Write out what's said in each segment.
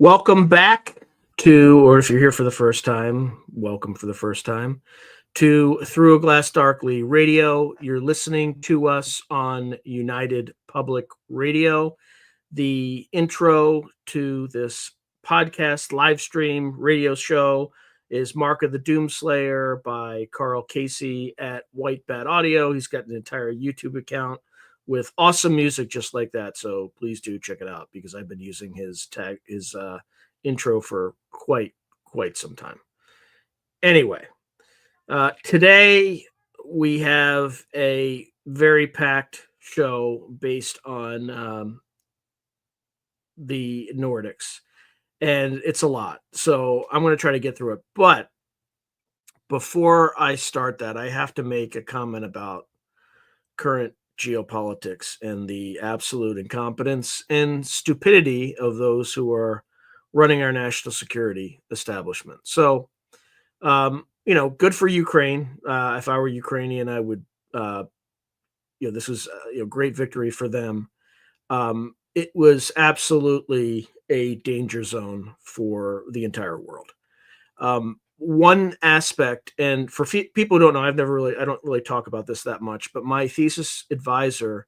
Welcome back to, or if you're here for the first time, welcome for the first time to Through a Glass Darkly Radio. You're listening to us on United Public Radio. The intro to this podcast, live stream, radio show is Mark of the Doomslayer by Karl at White Bat Audio. He's got an entire YouTube account with awesome music just like that. So please do check it out because I've been using his intro for quite some time. Anyway, today we have a very packed show based on the Nordics, and it's a lot. So I'm going to try to get through it. But before I start that, I have to make a comment about current geopolitics and the absolute incompetence and stupidity of those who are running our national security establishment. So, good for Ukraine. If I were Ukrainian, I would, this was a great victory for them. It was absolutely a danger zone for the entire world. One aspect, and for people who don't know, I don't really talk about this that much, but my thesis advisor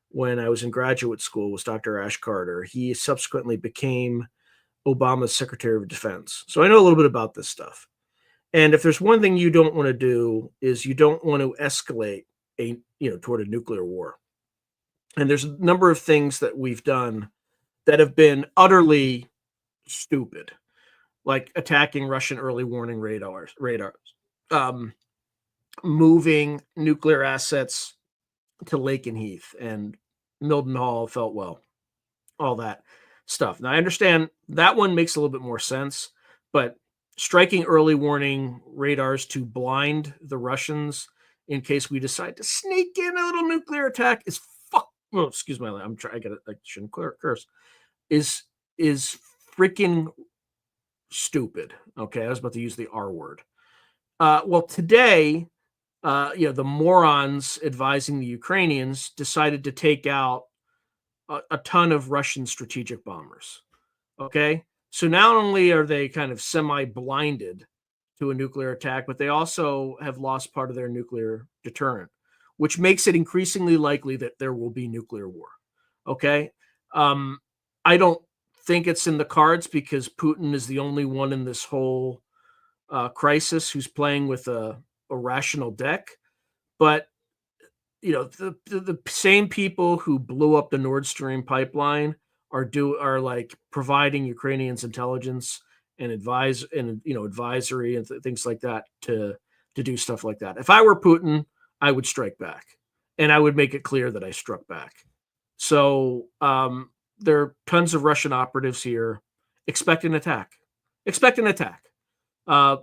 when I was in graduate school was Dr. Ash Carter. He subsequently became Obama's Secretary of Defense. So I know a little bit about this stuff. And if there's one thing you don't want to do is you don't want to escalate toward a nuclear war. And there's a number of things that we've done that have been utterly stupid, like attacking Russian early warning radars, moving nuclear assets to Lakenheath and Mildenhall, Feltwell, all that stuff. Now, I understand that one makes a little bit more sense, but striking early warning radars to blind the Russians in case we decide to sneak in a little nuclear attack is excuse me, I shouldn't curse. Is freaking stupid. Okay, I was about to use the R word. Well, today, the morons advising the Ukrainians decided to take out a ton of Russian strategic bombers. Okay, so not only are they kind of semi-blinded to a nuclear attack, but they also have lost part of their nuclear deterrent, which makes it increasingly likely that there will be nuclear war. Okay, I don't think it's in the cards because Putin is the only one in this whole crisis who's playing with a rational deck. But the same people who blew up the Nord Stream pipeline are like providing Ukrainians intelligence and advisory and things like that to do stuff like that. If I were Putin, I would strike back, and I would make it clear that I struck back. So there are tons of Russian operatives here. Expect an attack.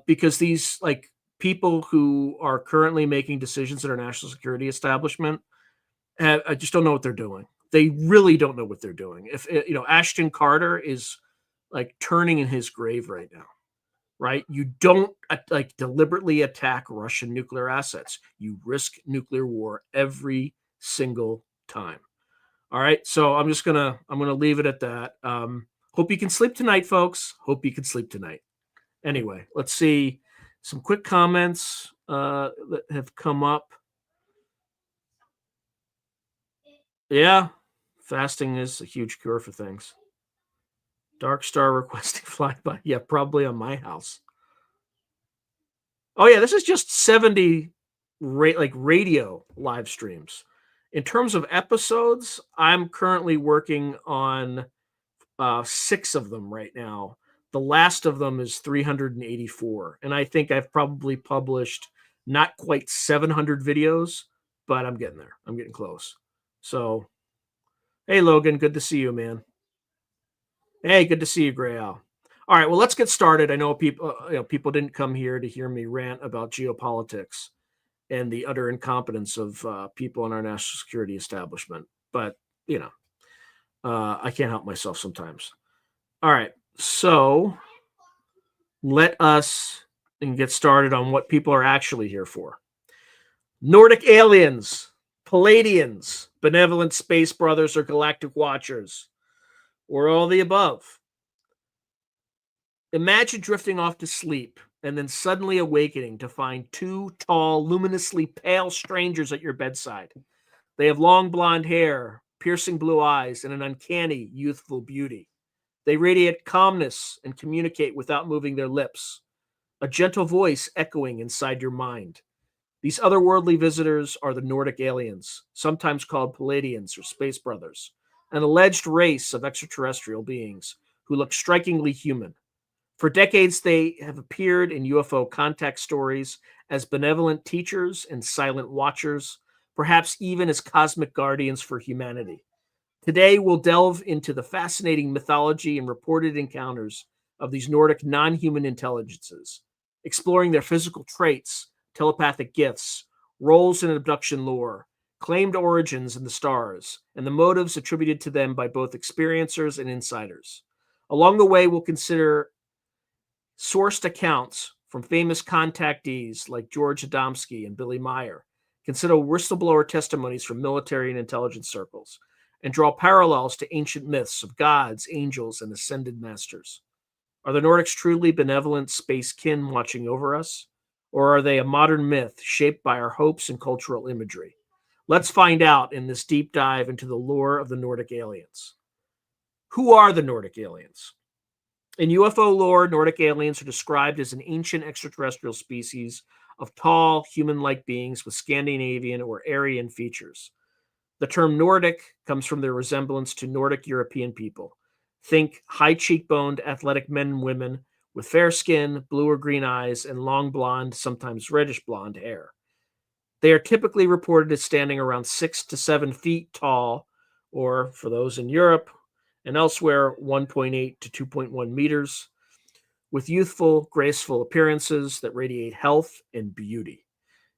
Because these people who are currently making decisions in our national security establishment, I just don't know what they're doing. They really don't know what they're doing. If Ashton Carter is turning in his grave right now, right? You don't deliberately attack Russian nuclear assets. You risk nuclear war every single time. All right, so I'm gonna leave it at that. Hope you can sleep tonight, folks. Hope you can sleep tonight. Anyway, let's see some quick comments that have come up. Yeah, fasting is a huge cure for things. Dark Star requesting flyby. Yeah, probably on my house. Oh yeah, this is just 70 radio live streams. In terms of episodes, I'm currently working on 6 of them right now. The last of them is 384. And I think I've probably published not quite 700 videos, but I'm getting there. I'm getting close. So, hey, Logan, good to see you, man. Hey, good to see you, Gray Owl. All right, well, let's get started. I know people didn't come here to hear me rant about geopolitics and the utter incompetence of people in our national security establishment. But, I can't help myself sometimes. All right, so let us get started on what people are actually here for. Nordic aliens, Palladians, benevolent space brothers, or galactic watchers, or all the above. Imagine drifting off to sleep and then suddenly awakening to find two tall, luminously pale strangers at your bedside. They have long blonde hair, piercing blue eyes, and an uncanny youthful beauty. They radiate calmness and communicate without moving their lips, a gentle voice echoing inside your mind. These otherworldly visitors are the Nordic aliens, sometimes called Palladians or Space Brothers, an alleged race of extraterrestrial beings who look strikingly human. For decades, they have appeared in UFO contact stories as benevolent teachers and silent watchers, perhaps even as cosmic guardians for humanity. Today, we'll delve into the fascinating mythology and reported encounters of these Nordic non human intelligences, exploring their physical traits, telepathic gifts, roles in abduction lore, claimed origins in the stars, and the motives attributed to them by both experiencers and insiders. Along the way, we'll consider sourced accounts from famous contactees like George Adamski and Billy Meyer, consider whistleblower testimonies from military and intelligence circles, and draw parallels to ancient myths of gods, angels, and ascended masters. Are the Nordics truly benevolent space kin watching over us? Or are they a modern myth shaped by our hopes and cultural imagery? Let's find out in this deep dive into the lore of the Nordic aliens. Who are the Nordic aliens? In UFO lore, Nordic aliens are described as an ancient extraterrestrial species of tall, human-like beings with Scandinavian or Aryan features. The term Nordic comes from their resemblance to Nordic European people. Think high cheekboned, athletic men and women with fair skin, blue or green eyes, and long blonde, sometimes reddish blonde hair. They are typically reported as standing around 6 to 7 feet tall, or for those in Europe and elsewhere, 1.8 to 2.1 meters, with youthful, graceful appearances that radiate health and beauty.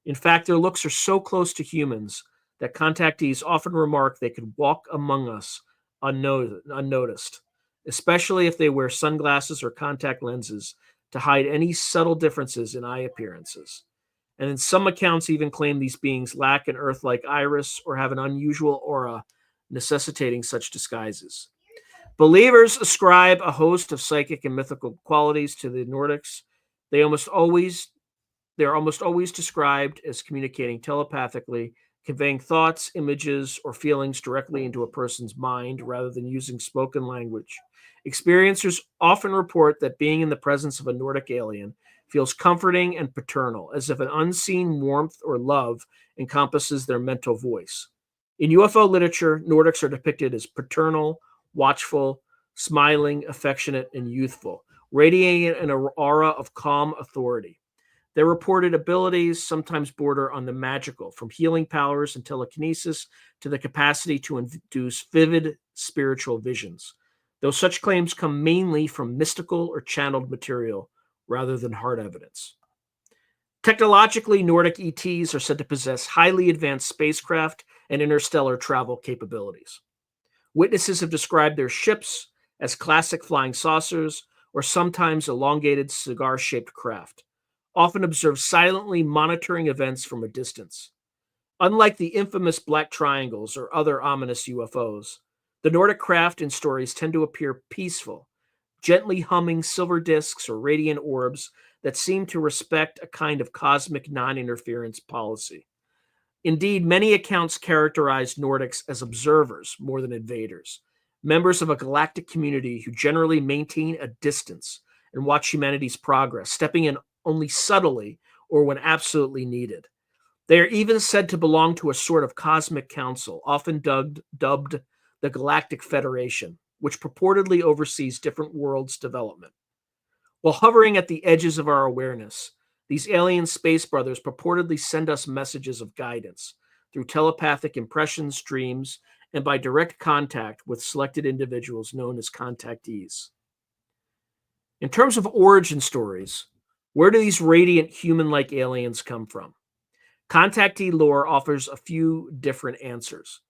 In fact, their looks are so close to humans that contactees often remark they could walk among us unnoticed, especially if they wear sunglasses or contact lenses to hide any subtle differences in eye appearances. And in some accounts, even claim these beings lack an Earth like iris or have an unusual aura necessitating such disguises. Believers ascribe a host of psychic and mythical qualities to the Nordics. They almost always they're almost always described as communicating telepathically, conveying thoughts, images, or feelings directly into a person's mind rather than using spoken language. Experiencers often report that being in the presence of a Nordic alien feels comforting and paternal, as if an unseen warmth or love encompasses their mental voice. In UFO literature, Nordics are depicted as paternal, watchful, smiling, affectionate, and youthful, radiating an aura of calm authority. Their reported abilities sometimes border on the magical, from healing powers and telekinesis to the capacity to induce vivid spiritual visions, though such claims come mainly from mystical or channeled material rather than hard evidence. Technologically, Nordic ETs are said to possess highly advanced spacecraft and interstellar travel capabilities. Witnesses have described their ships as classic flying saucers or sometimes elongated cigar-shaped craft, often observed silently monitoring events from a distance. Unlike the infamous black triangles or other ominous UFOs, the Nordic craft in stories tend to appear peaceful, gently humming silver discs or radiant orbs that seem to respect a kind of cosmic non-interference policy. Indeed, many accounts characterize Nordics as observers more than invaders, members of a galactic community who generally maintain a distance and watch humanity's progress, stepping in only subtly or when absolutely needed. They are even said to belong to a sort of cosmic council, often dubbed the Galactic Federation, which purportedly oversees different worlds' development. While hovering at the edges of our awareness, these alien space brothers purportedly send us messages of guidance through telepathic impressions, dreams, and by direct contact with selected individuals known as contactees. In terms of origin stories, where do these radiant human-like aliens come from? Contactee lore offers a few different answers.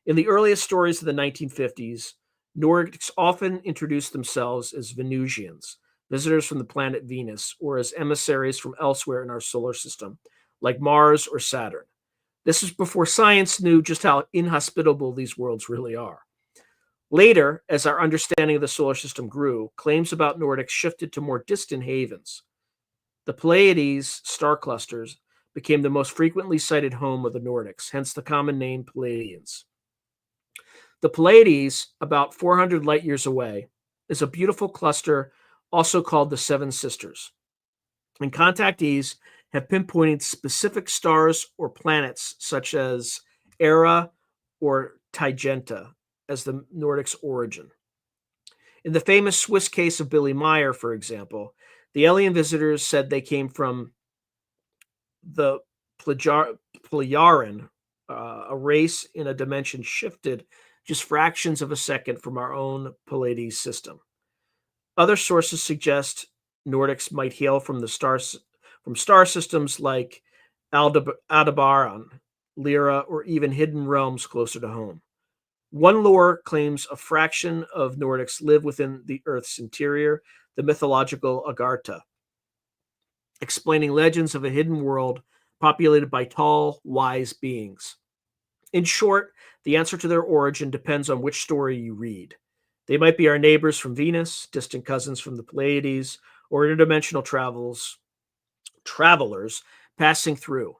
In the earliest stories of the 1950s, Nordics often introduced themselves as Venusians, visitors from the planet Venus, or as emissaries from elsewhere in our solar system, like Mars or Saturn. This was before science knew just how inhospitable these worlds really are. Later, as our understanding of the solar system grew, claims about Nordics shifted to more distant havens. The Pleiades star clusters became the most frequently cited home of the Nordics, hence the common name Pleiadians. The Pleiades, about 400 light years away, is a beautiful cluster also called the Seven Sisters. And contactees have pinpointed specific stars or planets such as Era or Tygenta as the Nordics' origin. In the famous Swiss case of Billy Meyer, for example, the alien visitors said they came from the Plejaren, a race in a dimension shifted just fractions of a second from our own Pleiades system. Other sources suggest Nordics might hail from star systems like Aldebaran, Lyra, or even hidden realms closer to home. One lore claims a fraction of Nordics live within the Earth's interior, the mythological Agartha, explaining legends of a hidden world populated by tall, wise beings. In short, the answer to their origin depends on which story you read. They might be our neighbors from Venus, distant cousins from the Pleiades, or interdimensional travelers passing through.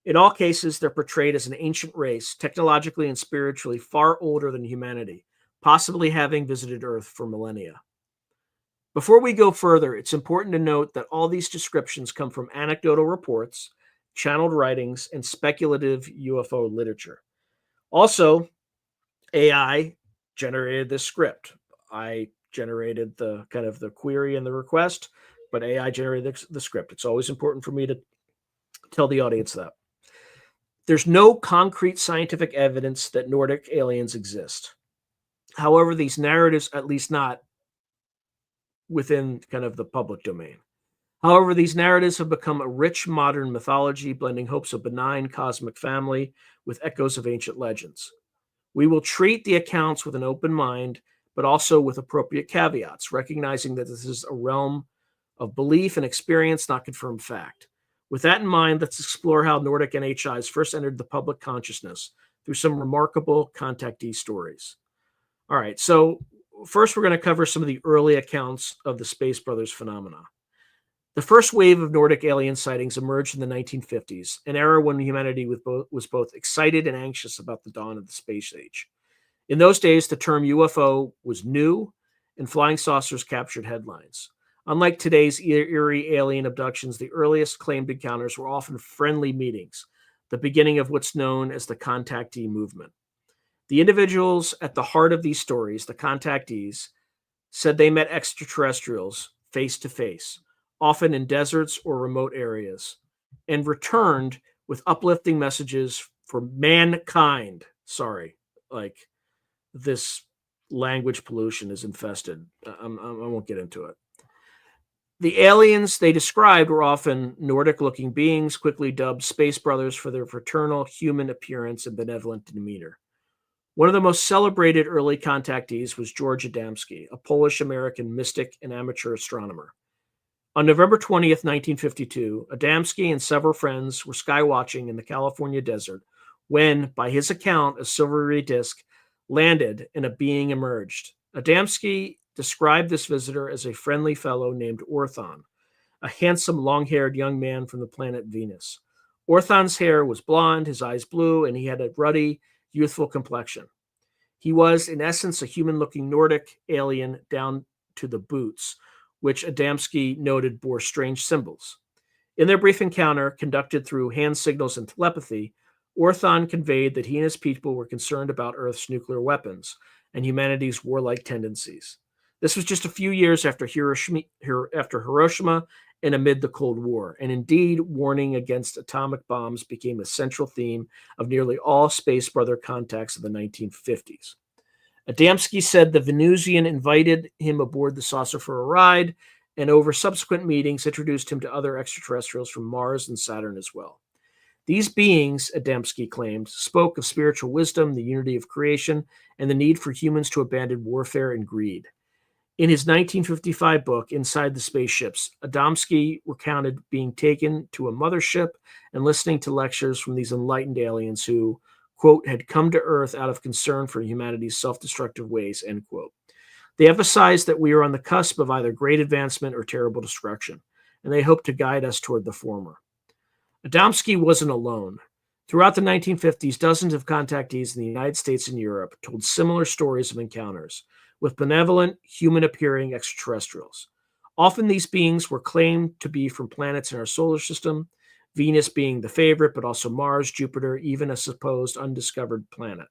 In all cases, they're portrayed as an ancient race, technologically and spiritually far older than humanity, possibly having visited Earth for millennia. Before we go further, it's important to note that all these descriptions come from anecdotal reports, channeled writings, and speculative UFO literature. Also, AI generated this script. I generated the kind of the query and the request, but AI generated the script. It's always important for me to tell the audience that. There's no concrete scientific evidence that Nordic aliens exist. However, these narratives, at least not within kind of the public domain. However, these narratives have become a rich modern mythology, blending hopes of benign cosmic family with echoes of ancient legends. We will treat the accounts with an open mind, but also with appropriate caveats, recognizing that this is a realm of belief and experience, not confirmed fact. With that in mind, let's explore how Nordic NHIs first entered the public consciousness through some remarkable contactee stories. All right, so first we're going to cover some of the early accounts of the Space Brothers phenomena. The first wave of Nordic alien sightings emerged in the 1950s, an era when humanity was both excited and anxious about the dawn of the space age. In those days, the term UFO was new, and flying saucers captured headlines. Unlike today's eerie alien abductions, the earliest claimed encounters were often friendly meetings, the beginning of what's known as the contactee movement. The individuals at the heart of these stories, the contactees, said they met extraterrestrials face to face, often in deserts or remote areas, and returned with uplifting messages for mankind. Sorry, like this language pollution is infested. I won't get into it. The aliens they described were often Nordic-looking beings, quickly dubbed Space Brothers for their fraternal human appearance and benevolent demeanor. One of the most celebrated early contactees was George Adamski, a Polish-American mystic and amateur astronomer. On November 20th, 1952, Adamski and several friends were skywatching in the California desert when, by his account, a silvery disk landed and a being emerged. Adamski described this visitor as a friendly fellow named Orthon, a handsome, long-haired young man from the planet Venus. Orthon's hair was blonde, his eyes blue, and he had a ruddy, youthful complexion. He was, in essence, a human-looking Nordic alien down to the boots, which Adamski noted bore strange symbols. In their brief encounter, conducted through hand signals and telepathy, Orthon conveyed that he and his people were concerned about Earth's nuclear weapons and humanity's warlike tendencies. This was just a few years after Hiroshima and amid the Cold War, and indeed, warning against atomic bombs became a central theme of nearly all Space Brother contacts of the 1950s. Adamski said the Venusian invited him aboard the saucer for a ride, and over subsequent meetings introduced him to other extraterrestrials from Mars and Saturn as well. These beings, Adamski claimed, spoke of spiritual wisdom, the unity of creation, and the need for humans to abandon warfare and greed. In his 1955 book, Inside the Spaceships, Adamski recounted being taken to a mothership and listening to lectures from these enlightened aliens who, quote, had come to Earth out of concern for humanity's self-destructive ways, end quote. They emphasized that we are on the cusp of either great advancement or terrible destruction, and they hoped to guide us toward the former. Adamski wasn't alone. Throughout the 1950s, dozens of contactees in the United States and Europe told similar stories of encounters with benevolent, human-appearing extraterrestrials. Often these beings were claimed to be from planets in our solar system, Venus being the favorite, but also Mars, Jupiter, even a supposed undiscovered planet.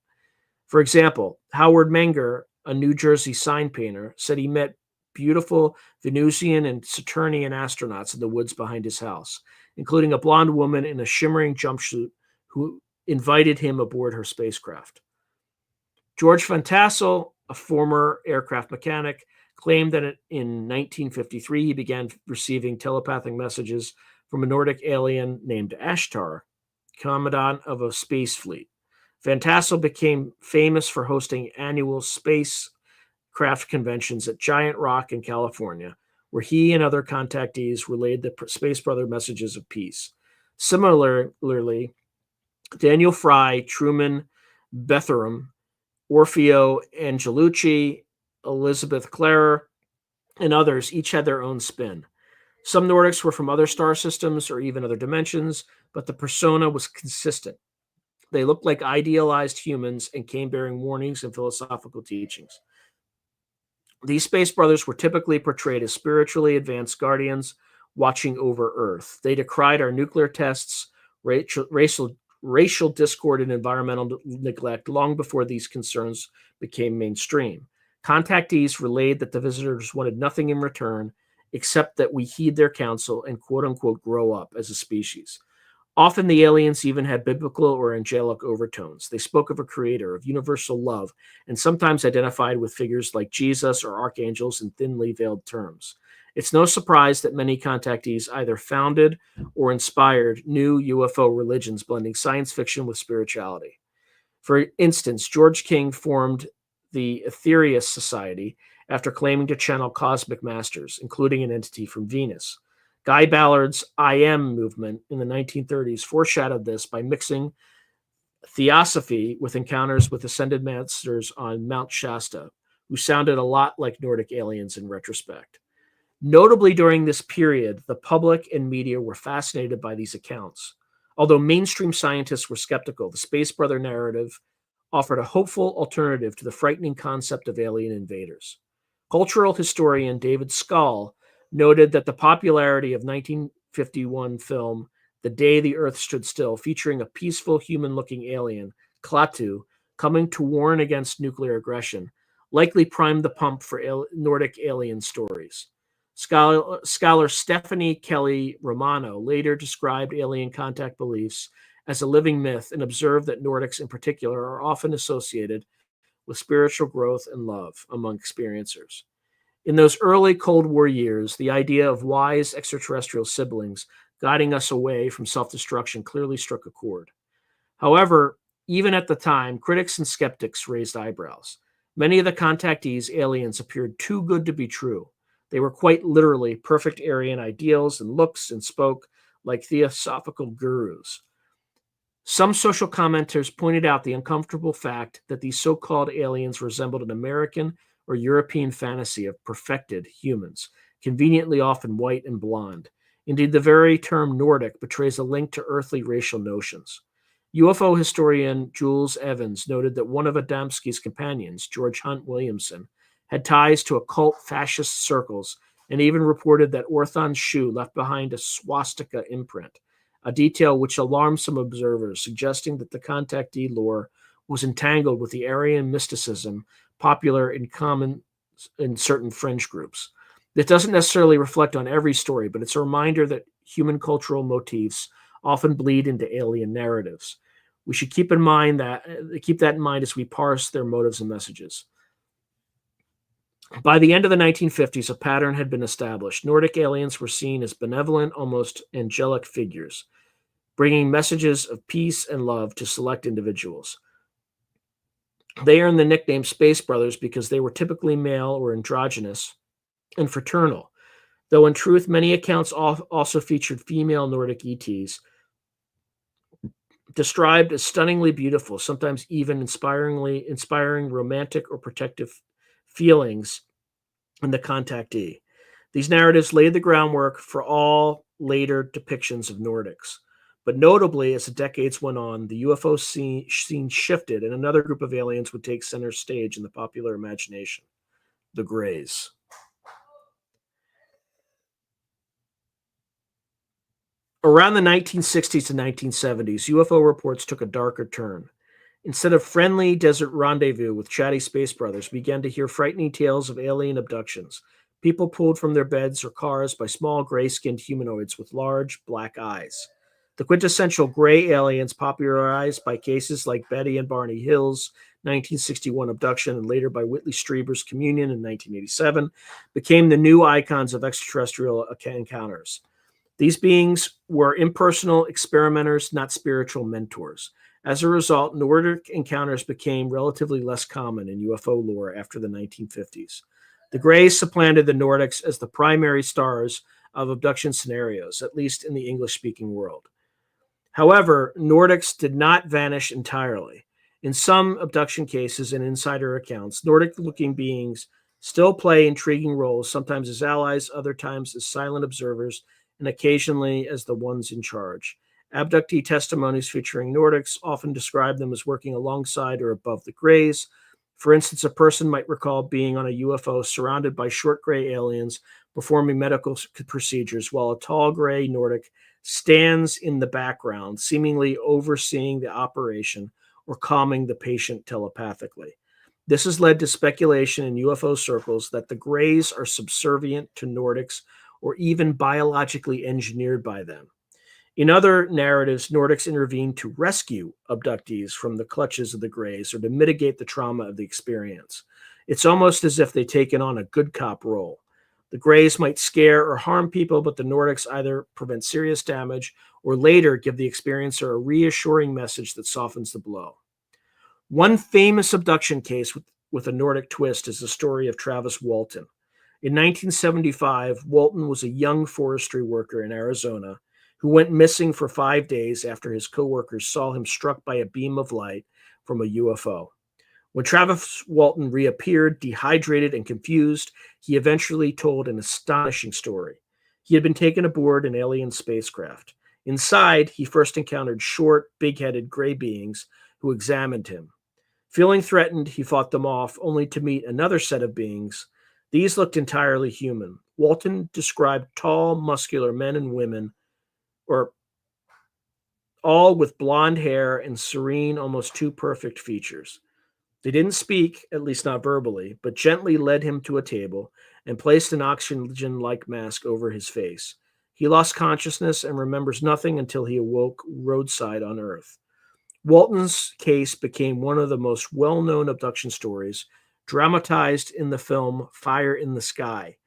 For example, Howard Menger, a New Jersey sign painter, said he met beautiful Venusian and Saturnian astronauts in the woods behind his house, including a blonde woman in a shimmering jumpsuit who invited him aboard her spacecraft. George Van Tassel, a former aircraft mechanic, claimed that in 1953 he began receiving telepathic messages from a Nordic alien named Ashtar, commandant of a space fleet. Van Tassel became famous for hosting annual spacecraft conventions at Giant Rock in California, where he and other contactees relayed the Space Brother messages of peace. Similarly, Daniel Fry, Truman Bethurum, Orfeo Angelucci, Elizabeth Clarer, and others each had their own spin. Some Nordics were from other star systems or even other dimensions, but the persona was consistent. They looked like idealized humans and came bearing warnings and philosophical teachings. These space brothers were typically portrayed as spiritually advanced guardians watching over Earth. They decried our nuclear tests, racial discord, and environmental neglect long before these concerns became mainstream. Contactees relayed that the visitors wanted nothing in return except that we heed their counsel and quote-unquote grow up as a species. Often the aliens even had biblical or angelic overtones. They spoke of a creator, of universal love, and sometimes identified with figures like Jesus or archangels in thinly veiled terms. It's no surprise that many contactees either founded or inspired new UFO religions blending science fiction with spirituality. For instance, George King formed the Aetherius Society after claiming to channel cosmic masters, including an entity from Venus. Guy Ballard's I Am movement in the 1930s foreshadowed this by mixing theosophy with encounters with ascended masters on Mount Shasta, who sounded a lot like Nordic aliens in retrospect. Notably, during this period, the public and media were fascinated by these accounts. Although mainstream scientists were skeptical, the Space Brother narrative offered a hopeful alternative to the frightening concept of alien invaders. Cultural historian David Scull noted that the popularity of 1951 film The Day the Earth Stood Still, featuring a peaceful human-looking alien, Klaatu, coming to warn against nuclear aggression, likely primed the pump for Nordic alien stories. Scholar Stephanie Kelly Romano later described alien contact beliefs as a living myth and observed that Nordics in particular are often associated with spiritual growth and love among experiencers. In those early Cold War years, the idea of wise extraterrestrial siblings guiding us away from self-destruction clearly struck a chord. However, even at the time, critics and skeptics raised eyebrows. Many of the contactees' aliens appeared too good to be true. They were quite literally perfect Aryan ideals and looks and spoke like theosophical gurus. Some social commenters pointed out the uncomfortable fact that these so-called aliens resembled an American or European fantasy of perfected humans, conveniently often white and blonde. Indeed, the very term Nordic betrays a link to earthly racial notions. UFO historian Jules Evans noted that one of Adamski's companions, George Hunt Williamson, had ties to occult fascist circles and even reported that Orthon's shoe left behind a swastika imprint, a detail which alarmed some observers, suggesting that the contactee lore was entangled with the Aryan mysticism popular in certain fringe groups. It doesn't necessarily reflect on every story, but it's a reminder that human cultural motifs often bleed into alien narratives. We should keep that in mind as we parse their motives and messages. By the end of the 1950s, a pattern had been established. Nordic aliens were seen as benevolent, almost angelic figures, bringing messages of peace and love to select individuals. They earned the nickname Space Brothers because they were typically male or androgynous and fraternal, though in truth, many accounts also featured female Nordic ETs. described as stunningly beautiful, sometimes even inspiring romantic or protective feelings in the contactee. These narratives laid the groundwork for all later depictions of Nordics. But notably, as the decades went on, the UFO scene shifted, and another group of aliens would take center stage in the popular imagination: the Greys. Around the 1960s to 1970s, UFO reports took a darker turn. Instead of friendly desert rendezvous with chatty space brothers, we began to hear frightening tales of alien abductions, people pulled from their beds or cars by small gray skinned humanoids with large black eyes. The quintessential gray aliens, popularized by cases like Betty and Barney Hill's 1961 abduction and later by Whitley Strieber's Communion in 1987, became the new icons of extraterrestrial encounters. These beings were impersonal experimenters, not spiritual mentors. As a result, Nordic encounters became relatively less common in UFO lore after the 1950s. The Greys supplanted the Nordics as the primary stars of abduction scenarios, at least in the English speaking world. However, Nordics did not vanish entirely. In some abduction cases and insider accounts, Nordic looking beings still play intriguing roles, sometimes as allies, other times as silent observers, and occasionally as the ones in charge. Abductee testimonies featuring Nordics often describe them as working alongside or above the Greys. For instance, a person might recall being on a UFO surrounded by short gray aliens performing medical procedures, while a tall gray Nordic stands in the background, seemingly overseeing the operation or calming the patient telepathically. This has led to speculation in UFO circles that the Greys are subservient to Nordics or even biologically engineered by them. In other narratives, Nordics intervene to rescue abductees from the clutches of the Greys or to mitigate the trauma of the experience. It's almost as if they've taken on a good cop role. The Greys might scare or harm people, but the Nordics either prevent serious damage or later give the experiencer a reassuring message that softens the blow. One famous abduction case with a Nordic twist is the story of Travis Walton. In 1975, Walton was a young forestry worker in Arizona who went missing for 5 days after his coworkers saw him struck by a beam of light from a UFO. When Travis Walton reappeared, dehydrated and confused, he eventually told an astonishing story. He had been taken aboard an alien spacecraft. Inside, he first encountered short, big-headed gray beings who examined him. Feeling threatened, he fought them off, only to meet another set of beings. These looked entirely human. Walton described tall, muscular men and women, or all with blonde hair and serene, almost too perfect features. They didn't speak, at least not verbally, but gently led him to a table and placed an oxygen-like mask over his face. He lost consciousness and remembers nothing until he awoke roadside on Earth. Walton's case became one of the most well-known abduction stories, dramatized in the film Fire in the Sky.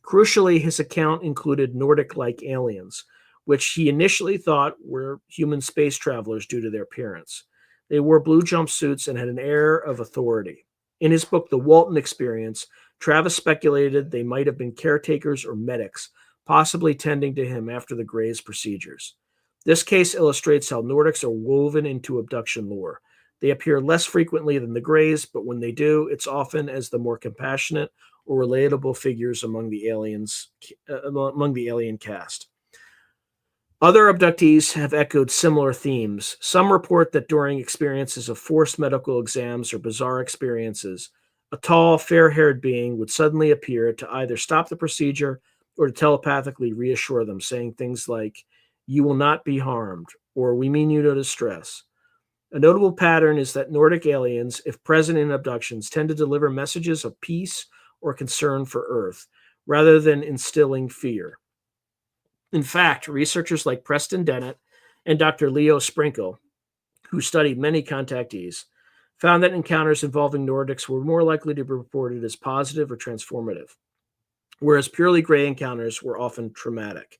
Crucially, his account included Nordic-like aliens, which he initially thought were human space travelers due to their appearance. They wore blue jumpsuits and had an air of authority. In his book, The Walton Experience, Travis speculated they might have been caretakers or medics, possibly tending to him after the Greys' procedures. This case illustrates how Nordics are woven into abduction lore. They appear less frequently than the Greys, but when they do, it's often as the more compassionate or relatable figures among the alien cast. Other abductees have echoed similar themes. Some report that during experiences of forced medical exams or bizarre experiences, a tall, fair-haired being would suddenly appear to either stop the procedure or to telepathically reassure them, saying things like, "You will not be harmed," or "We mean you no distress." A notable pattern is that Nordic aliens, if present in abductions, tend to deliver messages of peace or concern for Earth, rather than instilling fear. In fact, researchers like Preston Dennett and Dr. Leo Sprinkle, who studied many contactees, found that encounters involving Nordics were more likely to be reported as positive or transformative, whereas purely gray encounters were often traumatic.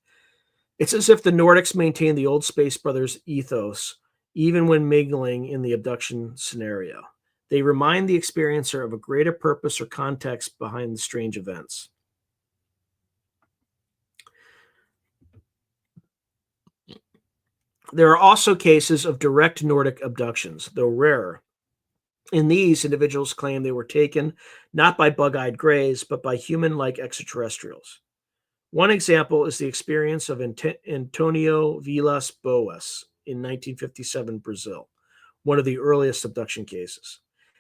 It's as if the Nordics maintain the old Space Brothers ethos even when mingling in the abduction scenario. They remind the experiencer of a greater purpose or context behind the strange events. There are also cases of direct Nordic abductions, though rarer. In these, individuals claim they were taken not by bug-eyed greys, but by human-like extraterrestrials. One example is the experience of Antonio Vilas Boas in 1957 Brazil, one of the earliest abduction cases.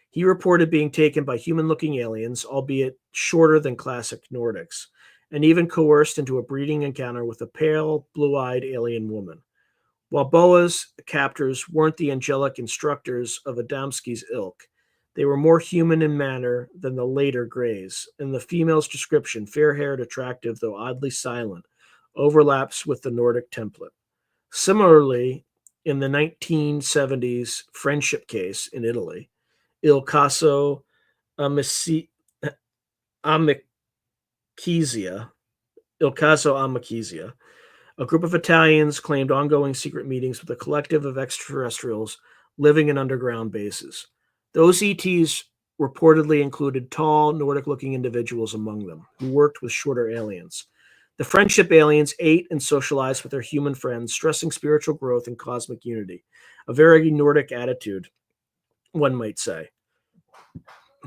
He reported being taken by human-looking aliens, albeit shorter than classic Nordics, and even coerced into a breeding encounter with a pale, blue-eyed alien woman. While Boa's captors weren't the angelic instructors of Adamski's ilk, they were more human in manner than the later Greys, and the female's description, fair-haired, attractive, though oddly silent, overlaps with the Nordic template. Similarly, in the 1970s friendship case in Italy, Il Caso Amicizia, Il Caso Amicizia, a group of Italians claimed ongoing secret meetings with a collective of extraterrestrials living in underground bases. Those ETs reportedly included tall, Nordic-looking individuals among them, who worked with shorter aliens. The friendship aliens ate and socialized with their human friends, stressing spiritual growth and cosmic unity. A very Nordic attitude, one might say.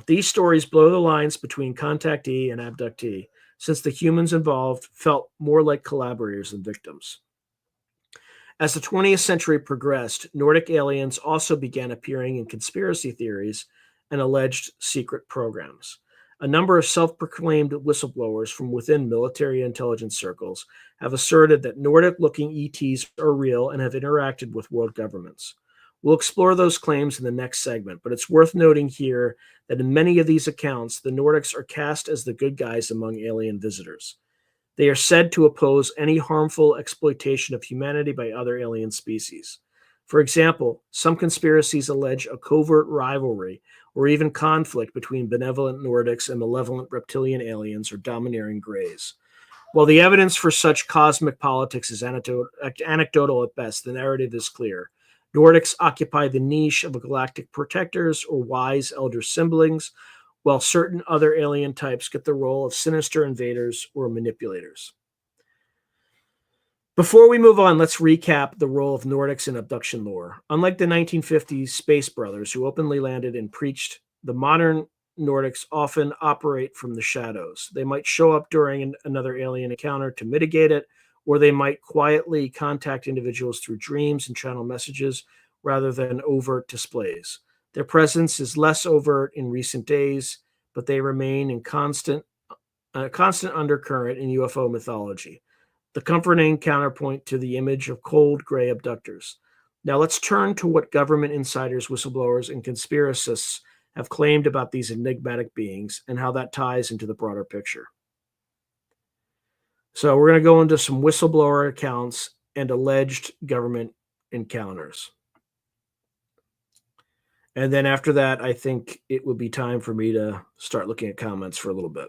These stories blur the lines between contactee and abductee, since the humans involved felt more like collaborators than victims. As the 20th century progressed, Nordic aliens also began appearing in conspiracy theories and alleged secret programs. A number of self-proclaimed whistleblowers from within military intelligence circles have asserted that Nordic-looking ETs are real and have interacted with world governments. We'll explore those claims in the next segment, but it's worth noting here that in many of these accounts, the Nordics are cast as the good guys among alien visitors. They are said to oppose any harmful exploitation of humanity by other alien species. For example, some conspiracies allege a covert rivalry or even conflict between benevolent Nordics and malevolent reptilian aliens or domineering Greys. While the evidence for such cosmic politics is anecdotal at best, the narrative is clear. Nordics occupy the niche of galactic protectors or wise elder siblings, while certain other alien types get the role of sinister invaders or manipulators. Before we move on, let's recap the role of Nordics in abduction lore. Unlike the 1950s Space Brothers, who openly landed and preached, the modern Nordics often operate from the shadows. They might show up during another alien encounter to mitigate it, or they might quietly contact individuals through dreams and channel messages rather than overt displays. Their presence is less overt in recent days, but they remain in constant undercurrent in UFO mythology, the comforting counterpoint to the image of cold gray abductors. Now let's turn to what government insiders, whistleblowers, and conspiracists have claimed about these enigmatic beings and how that ties into the broader picture. So we're going to go into some whistleblower accounts and alleged government encounters. And then after that, I think it would be time for me to start looking at comments for a little bit.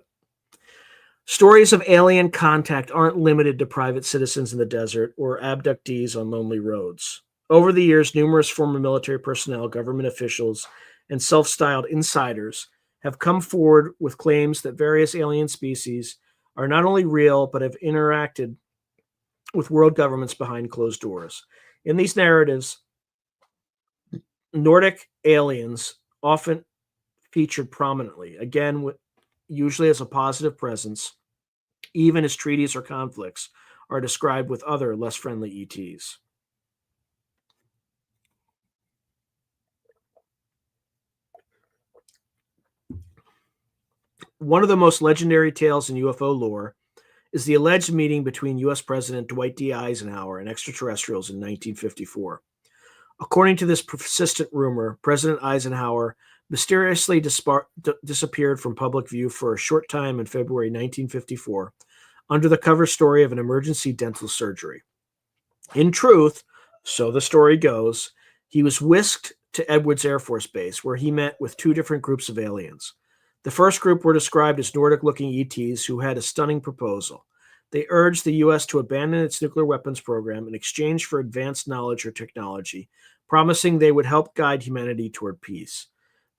Stories of alien contact aren't limited to private citizens in the desert or abductees on lonely roads. Over the years, numerous former military personnel, government officials, and self-styled insiders have come forward with claims that various alien species are not only real, but have interacted with world governments behind closed doors. In these narratives, Nordic aliens often featured prominently, again, usually as a positive presence, even as treaties or conflicts are described with other less friendly ETs. One of the most legendary tales in UFO lore is the alleged meeting between U.S. President Dwight D. Eisenhower and extraterrestrials in 1954. According to this persistent rumor, President Eisenhower mysteriously disappeared from public view for a short time in February 1954 under the cover story of an emergency dental surgery. In truth, so the story goes, he was whisked to Edwards Air Force Base, where he met with two different groups of aliens. The first group were described as Nordic-looking ETs who had a stunning proposal. They urged the U.S. to abandon its nuclear weapons program in exchange for advanced knowledge or technology, promising they would help guide humanity toward peace.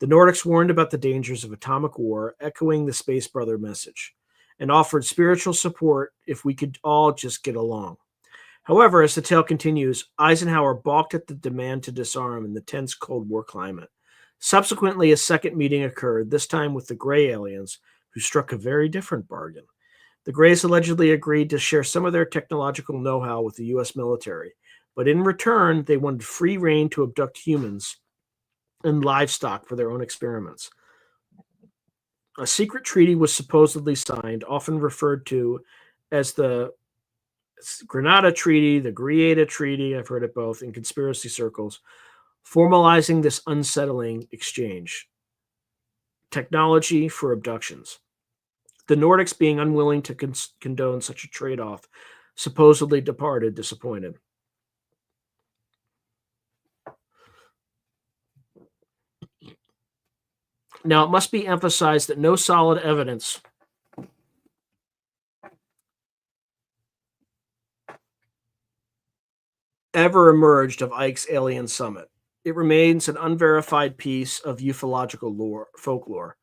The Nordics warned about the dangers of atomic war, echoing the Space Brother message, and offered spiritual support if we could all just get along. However, as the tale continues, Eisenhower balked at the demand to disarm in the tense Cold War climate. Subsequently, a second meeting occurred, this time with the Gray aliens, who struck a very different bargain. The Greys allegedly agreed to share some of their technological know-how with the U.S. military, but in return, they wanted free rein to abduct humans and livestock for their own experiments. A secret treaty was supposedly signed, often referred to as the Grenada Treaty, the Greada Treaty, I've heard it both in conspiracy circles, formalizing this unsettling exchange. Technology for abductions. The Nordics, being unwilling to condone such a trade-off, supposedly departed disappointed. Now, it must be emphasized that no solid evidence ever emerged of Ike's alien summit. It remains an unverified piece of ufological folklore,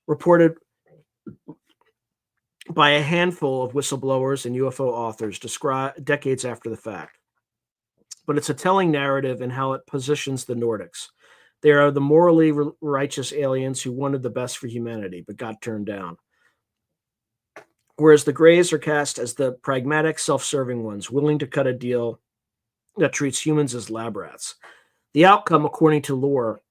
reported by a handful of whistleblowers and UFO authors decades after the fact. But it's a telling narrative in how it positions the Nordics. They are the morally righteous aliens who wanted the best for humanity, but got turned down. Whereas the Greys are cast as the pragmatic, self-serving ones, willing to cut a deal that treats humans as lab rats. The outcome, according to lore,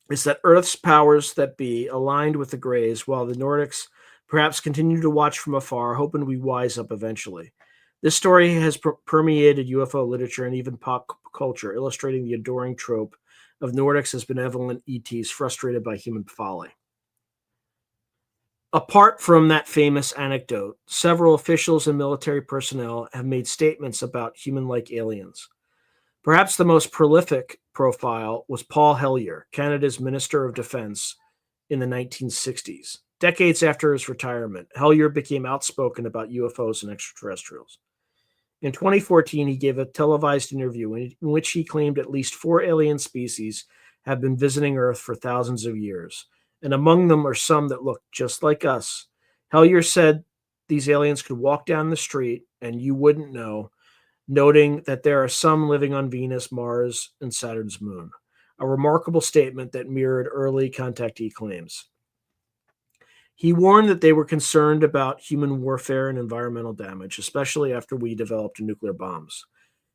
is that Earth's powers that be aligned with the Greys, while the Nordics perhaps continue to watch from afar, hoping we wise up eventually. This story has permeated UFO literature and even pop culture, illustrating the adoring trope of Nordics as benevolent ETs frustrated by human folly. Apart from that famous anecdote, several officials and military personnel have made statements about human-like aliens. Perhaps the most prolific profile was Paul Hellyer, Canada's Minister of Defense in the 1960s. Decades after his retirement, Hellyer became outspoken about UFOs and extraterrestrials. In 2014, he gave a televised interview in which he claimed at least 4 alien species have been visiting Earth for thousands of years, and among them are some that look just like us. Hellyer said these aliens could walk down the street and you wouldn't know, noting that there are some living on Venus, Mars, and Saturn's moon, a remarkable statement that mirrored early contactee claims. He warned that they were concerned about human warfare and environmental damage, especially after we developed nuclear bombs.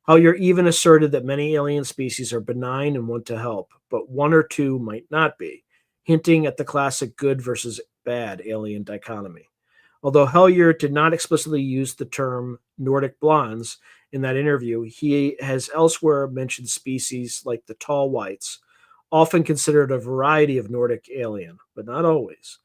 Hellyer even asserted that many alien species are benign and want to help, but one or two might not be, hinting at the classic good versus bad alien dichotomy. Although Hellyer did not explicitly use the term Nordic blondes in that interview, he has elsewhere mentioned species like the tall whites, often considered a variety of Nordic alien, but not always,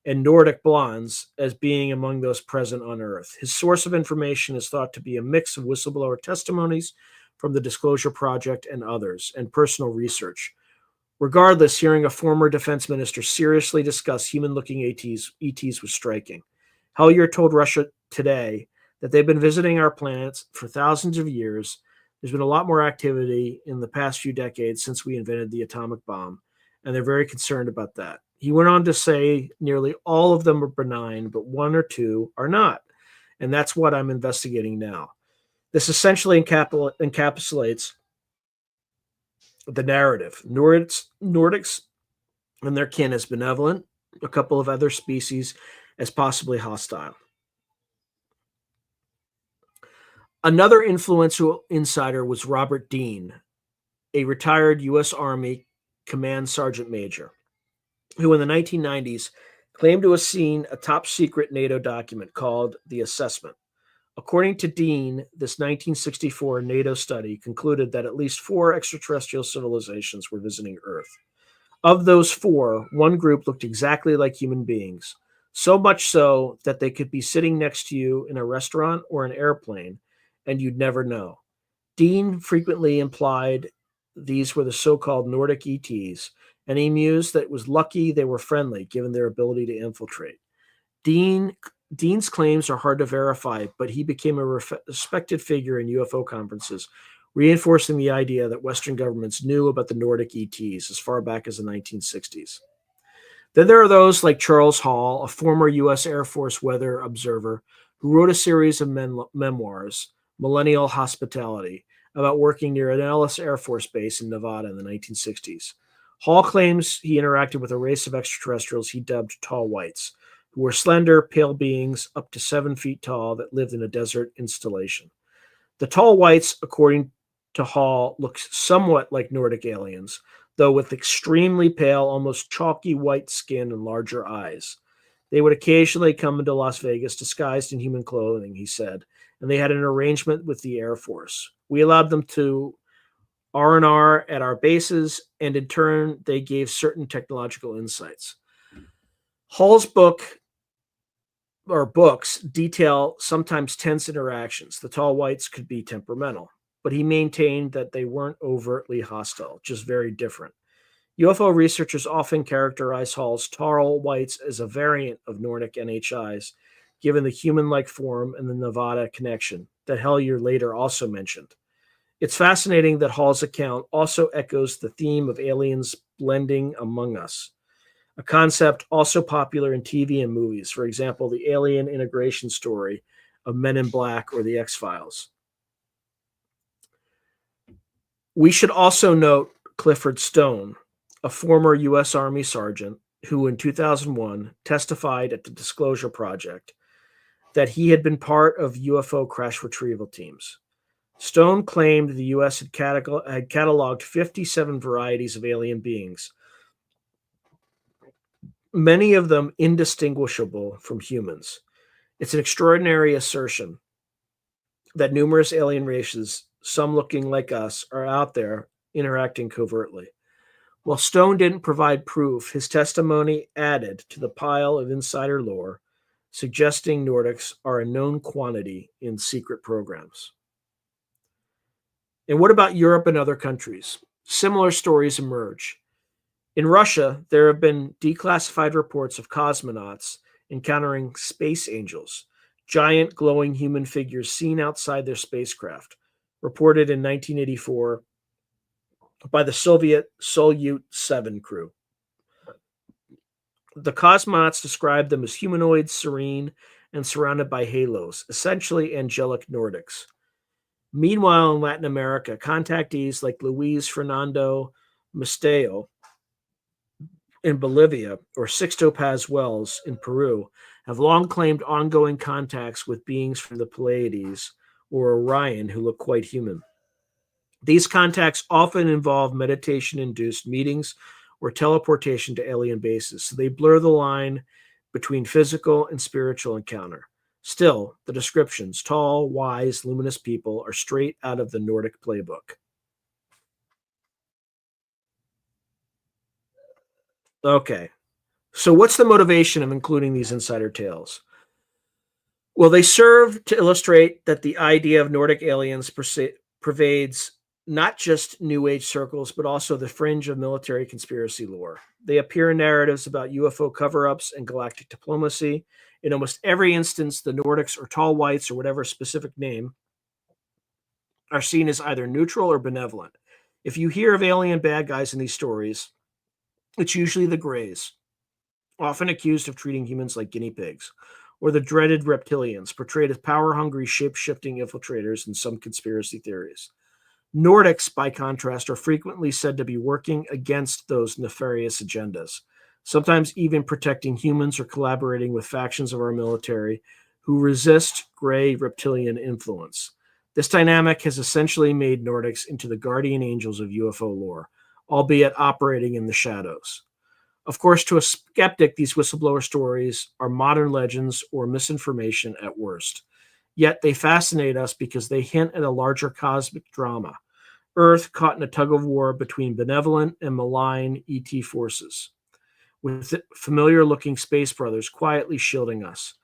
and Nordic blondes as being among those present on Earth. His source of information is thought to be a mix of whistleblower testimonies from the Disclosure Project and others, and personal research. Regardless, hearing a former defense minister seriously discuss human-looking ETs was striking. Hellyer told Russia Today that they've been visiting our planets for thousands of years. There's been a lot more activity in the past few decades since we invented the atomic bomb, and they're very concerned about that. He went on to say nearly all of them are benign, but one or two are not, and that's what I'm investigating now. This essentially encapsulates the narrative. Nordics and their kin as benevolent, a couple of other species as possibly hostile. Another influential insider was Robert Dean, a retired U.S. Army Command Sergeant Major, who in the 1990s claimed to have seen a top-secret NATO document called The Assessment. According to Dean, this 1964 NATO study concluded that at least 4 extraterrestrial civilizations were visiting Earth. Of those 4, one group looked exactly like human beings, so much so that they could be sitting next to you in a restaurant or an airplane, and you'd never know. Dean frequently implied these were the so-called Nordic ETs, and he mused that it was lucky they were friendly, given their ability to infiltrate. Dean's claims are hard to verify, but he became a respected figure in UFO conferences, reinforcing the idea that Western governments knew about the Nordic ETs as far back as the 1960s. Then there are those like Charles Hall, a former U.S. Air Force weather observer, who wrote a series of memoirs, Millennial Hospitality, about working near an Ellis Air Force Base in Nevada in the 1960s. Hall claims he interacted with a race of extraterrestrials he dubbed tall whites, who were slender, pale beings up to 7 feet tall that lived in a desert installation. The tall whites, according to Hall, look somewhat like Nordic aliens, though with extremely pale, almost chalky white skin and larger eyes. They would occasionally come into Las Vegas disguised in human clothing, he said, and they had an arrangement with the Air Force. We allowed them to R&R at our bases, and in turn, they gave certain technological insights. Hall's books detail sometimes tense interactions. The tall whites could be temperamental, but he maintained that they weren't overtly hostile, just very different. UFO researchers often characterize Hall's tall whites as a variant of Nordic NHIs, given the human-like form and the Nevada connection that Hellier later also mentioned. It's fascinating that Hall's account also echoes the theme of aliens blending among us, a concept also popular in TV and movies. For example, the alien integration story of Men in Black or The X-Files. We should also note Clifford Stone, a former U.S. Army sergeant who in 2001 testified at the Disclosure Project that he had been part of UFO crash retrieval teams. Stone claimed the U.S. had cataloged 57 varieties of alien beings, many of them indistinguishable from humans. It's an extraordinary assertion that numerous alien races, some looking like us, are out there interacting covertly. While Stone didn't provide proof, his testimony added to the pile of insider lore, suggesting Nordics are a known quantity in secret programs. And what about Europe and other countries? Similar stories emerge. In Russia, there have been declassified reports of cosmonauts encountering space angels, giant glowing human figures seen outside their spacecraft, reported in 1984 by the Soviet Soyuz 7 crew. The cosmonauts described them as humanoid, serene, and surrounded by halos, essentially angelic Nordics. Meanwhile, in Latin America, contactees like Luis Fernando Mesteo in Bolivia or Sixto Paz Wells in Peru have long claimed ongoing contacts with beings from the Pleiades or Orion who look quite human. These contacts often involve meditation-induced meetings or teleportation to alien bases, so they blur the line between physical and spiritual encounter. Still, the descriptions, tall, wise, luminous people, are straight out of the Nordic playbook. Okay, so what's the motivation of including these insider tales? Well, they serve to illustrate that the idea of Nordic aliens pervades not just New Age circles, but also the fringe of military conspiracy lore. They appear in narratives about UFO cover-ups and galactic diplomacy. In almost every instance, the Nordics or tall whites or whatever specific name are seen as either neutral or benevolent. If you hear of alien bad guys in these stories, it's usually the Greys, often accused of treating humans like guinea pigs, or the dreaded reptilians, portrayed as power-hungry, shape-shifting infiltrators in some conspiracy theories. Nordics, by contrast, are frequently said to be working against those nefarious agendas, sometimes even protecting humans or collaborating with factions of our military who resist gray reptilian influence. This dynamic has essentially made Nordics into the guardian angels of UFO lore, albeit operating in the shadows. Of course, to a skeptic, these whistleblower stories are modern legends or misinformation at worst. Yet they fascinate us because they hint at a larger cosmic drama. Earth caught in a tug-of-war between benevolent and malign ET forces, with familiar-looking space brothers quietly shielding us.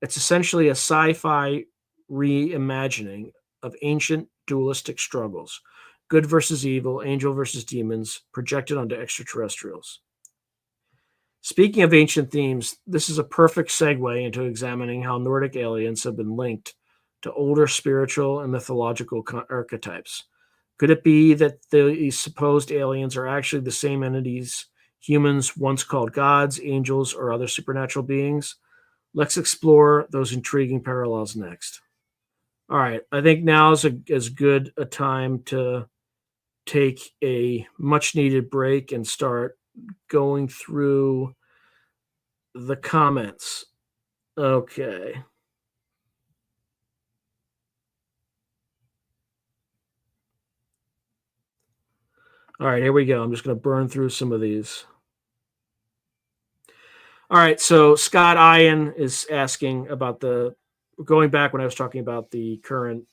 It's essentially a sci-fi reimagining of ancient dualistic struggles, good versus evil, angel versus demons, projected onto extraterrestrials. Speaking of ancient themes, this is a perfect segue into examining how Nordic aliens have been linked to older spiritual and mythological archetypes. Could it be that these supposed aliens are actually the same entities humans once called gods, angels, or other supernatural beings? Let's explore those intriguing parallels next. All right. I think now is as good a time to take a much needed break and start going through the comments. Okay. All right, here we go. I'm just going to burn through some of these. All right, so Scott Ian is asking about the going back when I was talking about the current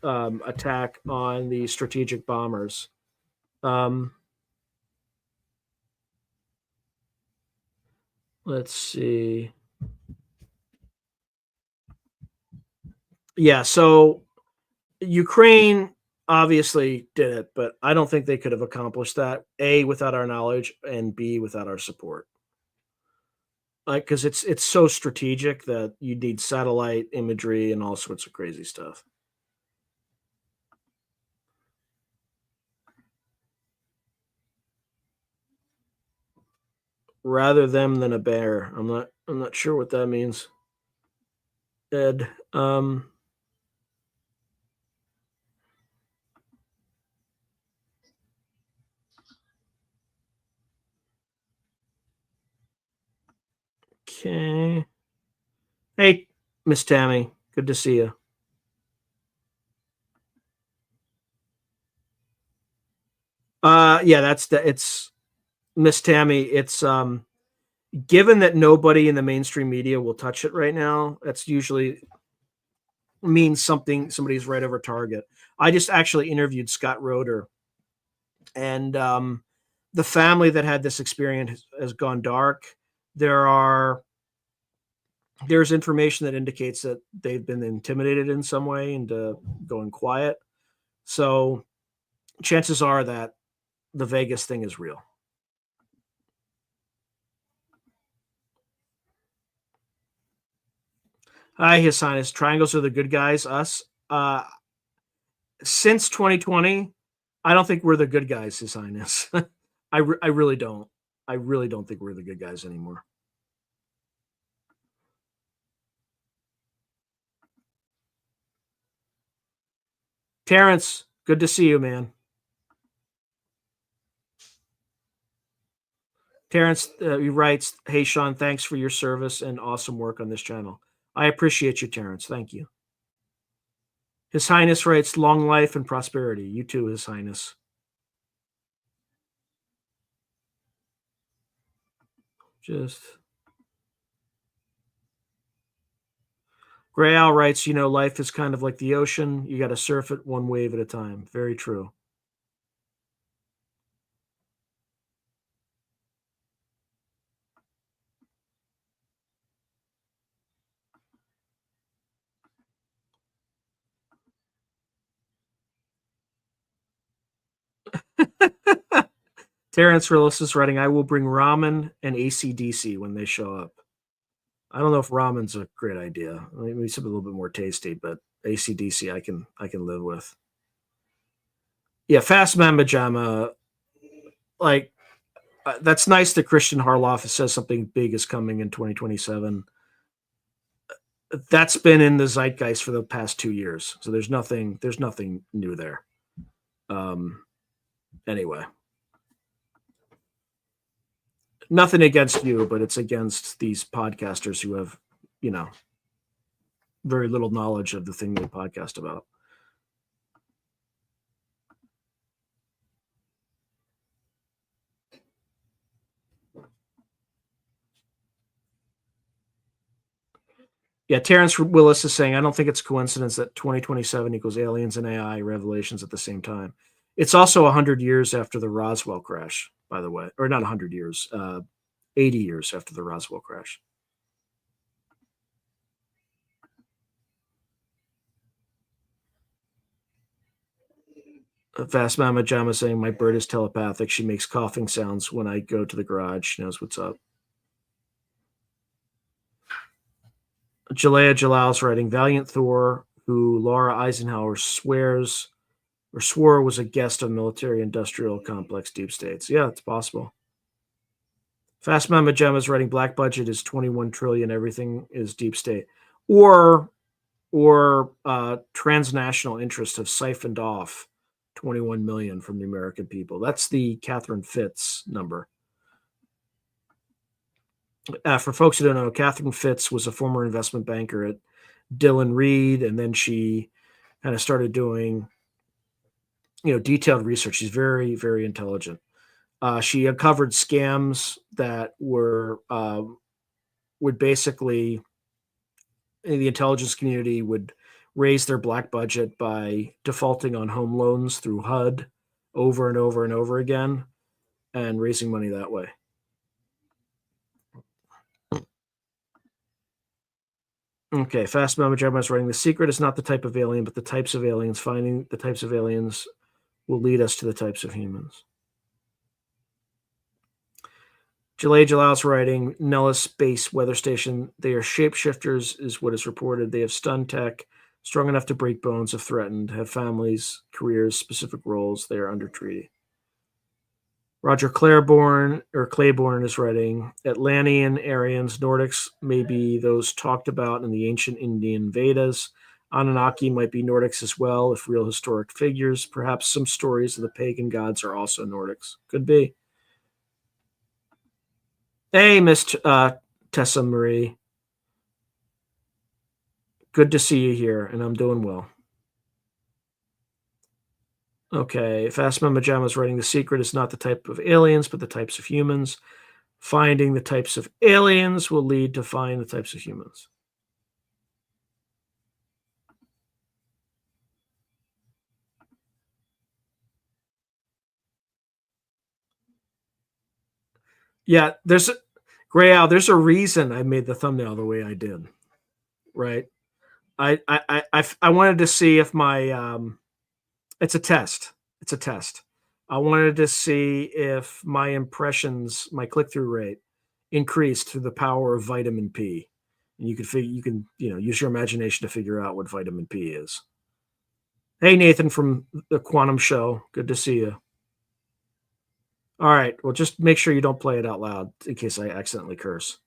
attack on the strategic bombers. Um, let's see. Yeah, so Ukraine obviously did it, but I don't think they could have accomplished that. A, without our knowledge, and B, without our support. Like, because it's so strategic that you need satellite imagery and all sorts of crazy stuff. Rather them than a bear. I'm not sure what that means. Ed. Okay. Hey, Miss Tammy. Good to see you. Yeah, it's Miss Tammy. It's given that nobody in the mainstream media will touch it right now, that's usually means somebody's right over target. I just actually interviewed Scott Roeder, and the family that had this experience has gone dark. There are there's information that indicates that they've been intimidated in some way into going quiet. So chances are that the Vegas thing is real. Hi, His Highness. Triangles are the good guys. Us. Since 2020, I don't think we're the good guys, His Highness. I really don't. I really don't think we're the good guys anymore. Terrence, good to see you, man. Terrence, he writes, "Hey Sean, thanks for your service and awesome work on this channel. I appreciate you, Terrence. Thank you." His Highness writes, "Long life and prosperity." You too, His Highness. Just Gray Owl writes, life is kind of like the ocean. You got to surf it one wave at a time. Very true. Terrence Rillis is writing, "I will bring ramen and ACDC when they show up." I don't know if ramen's a great idea. Maybe something a little bit more tasty, but ACDC I can live with. Yeah, Fast Mamba Jamma, like that's nice that Christian Harloff says something big is coming in 2027. That's been in the zeitgeist for the past 2 years, so there's nothing new there. Um, anyway, nothing against you, but it's against these podcasters who have, you know, very little knowledge of the thing they podcast about. Yeah, Terrence Willis is saying, "I don't think it's coincidence that 2027 equals aliens and AI revelations at the same time." It's also 100 years after the Roswell crash, by the way, or not 100 years, 80 years after the Roswell crash. Fast Mama Jama saying, "My bird is telepathic. She makes coughing sounds when I go to the garage. She knows what's up." Jalea Jalal's writing, "Valiant Thor, who Laura Eisenhower swears or swore was a guest of military industrial complex deep states." Yeah, it's possible. Fast Mama Gemma is writing, "Black budget is 21 trillion. Everything is deep state." Or or transnational interests have siphoned off 21 million from the American people. That's the Catherine Fitz number. For folks who don't know, Catherine Fitz was a former investment banker at Dillon Reed, and then she kind of started doing, detailed research. She's very, very intelligent. She uncovered scams that would basically, the intelligence community would raise their black budget by defaulting on home loans through HUD over and over and over again and raising money that way. Okay, Fast Moment Jeremiah's writing, the secret is not the type of alien, but the types of aliens. Finding the types of aliens will lead us to the types of humans. Jalay Jalal's writing, Nellis Base Weather Station. They are shapeshifters, is what is reported. They have stun tech, strong enough to break bones if threatened, have families, careers, specific roles. They are under treaty. Roger Claiborne is writing, Atlantean, Aryans, Nordics may be those talked about in the ancient Indian Vedas. Anunnaki might be Nordics as well, if real historic figures. Perhaps some stories of the pagan gods are also Nordics. Could be. Hey, Miss Tessa Marie. Good to see you here, and I'm doing well. Okay, Fast Mama Jama's writing, the secret is not the type of aliens, but the types of humans. Finding the types of aliens will lead to find the types of humans. Yeah, there's Gray Owl. There's a reason I made the thumbnail the way I did, right? I wanted to see if my it's a test. It's a test. I wanted to see if my impressions, my click-through rate, increased through the power of vitamin P. And you can use your imagination to figure out what vitamin P is. Hey, Nathan from the Quantum Show. Good to see you. All right. Well, just make sure you don't play it out loud in case I accidentally curse.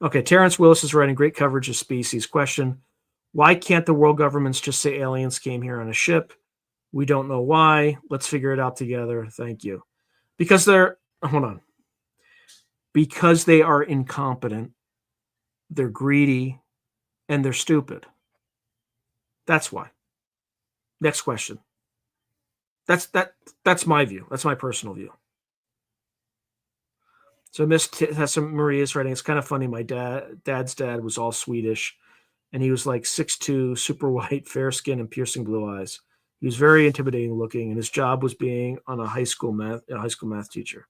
Okay. Terrence Willis is writing, great coverage of species. Question, why can't the world governments just say aliens came here on a ship? We don't know why. Let's figure it out together. Thank you. Because hold on. Because they are incompetent, they're greedy, and they're stupid. That's why. Next question. That's my view. That's my personal view. So Miss Tessa Marie is writing, it's kind of funny. My dad's dad was all Swedish, and he was like 6'2", super white, fair skin, and piercing blue eyes. He was very intimidating looking, and his job was being a high school math teacher.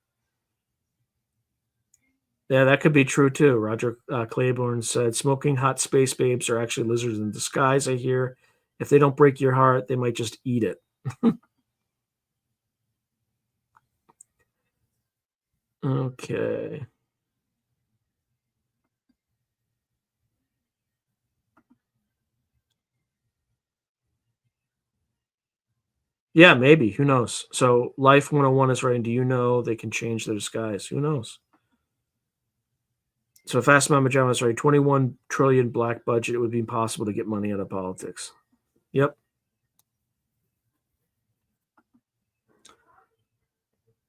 Yeah, that could be true too. Roger Claiborne said, smoking hot space babes are actually lizards in disguise, I hear. If they don't break your heart, they might just eat it. Okay. Yeah, maybe. Who knows? So Life 101 is writing, do you know they can change their disguise? Who knows? So Fast Mama John is writing, 21 trillion black budget, it would be impossible to get money out of politics. Yep.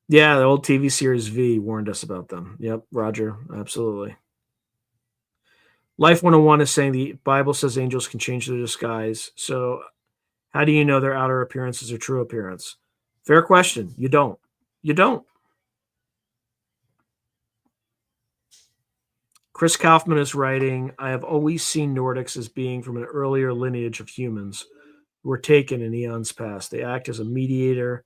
Yeah, the old TV series V warned us about them. Yep, Roger, absolutely. Life 101 is saying the Bible says angels can change their disguise. So how do you know their outer appearance is their true appearance? Fair question. You don't. You don't. Chris Kaufman is writing, I have always seen Nordics as being from an earlier lineage of humans who were taken in eons past. They act as a mediator.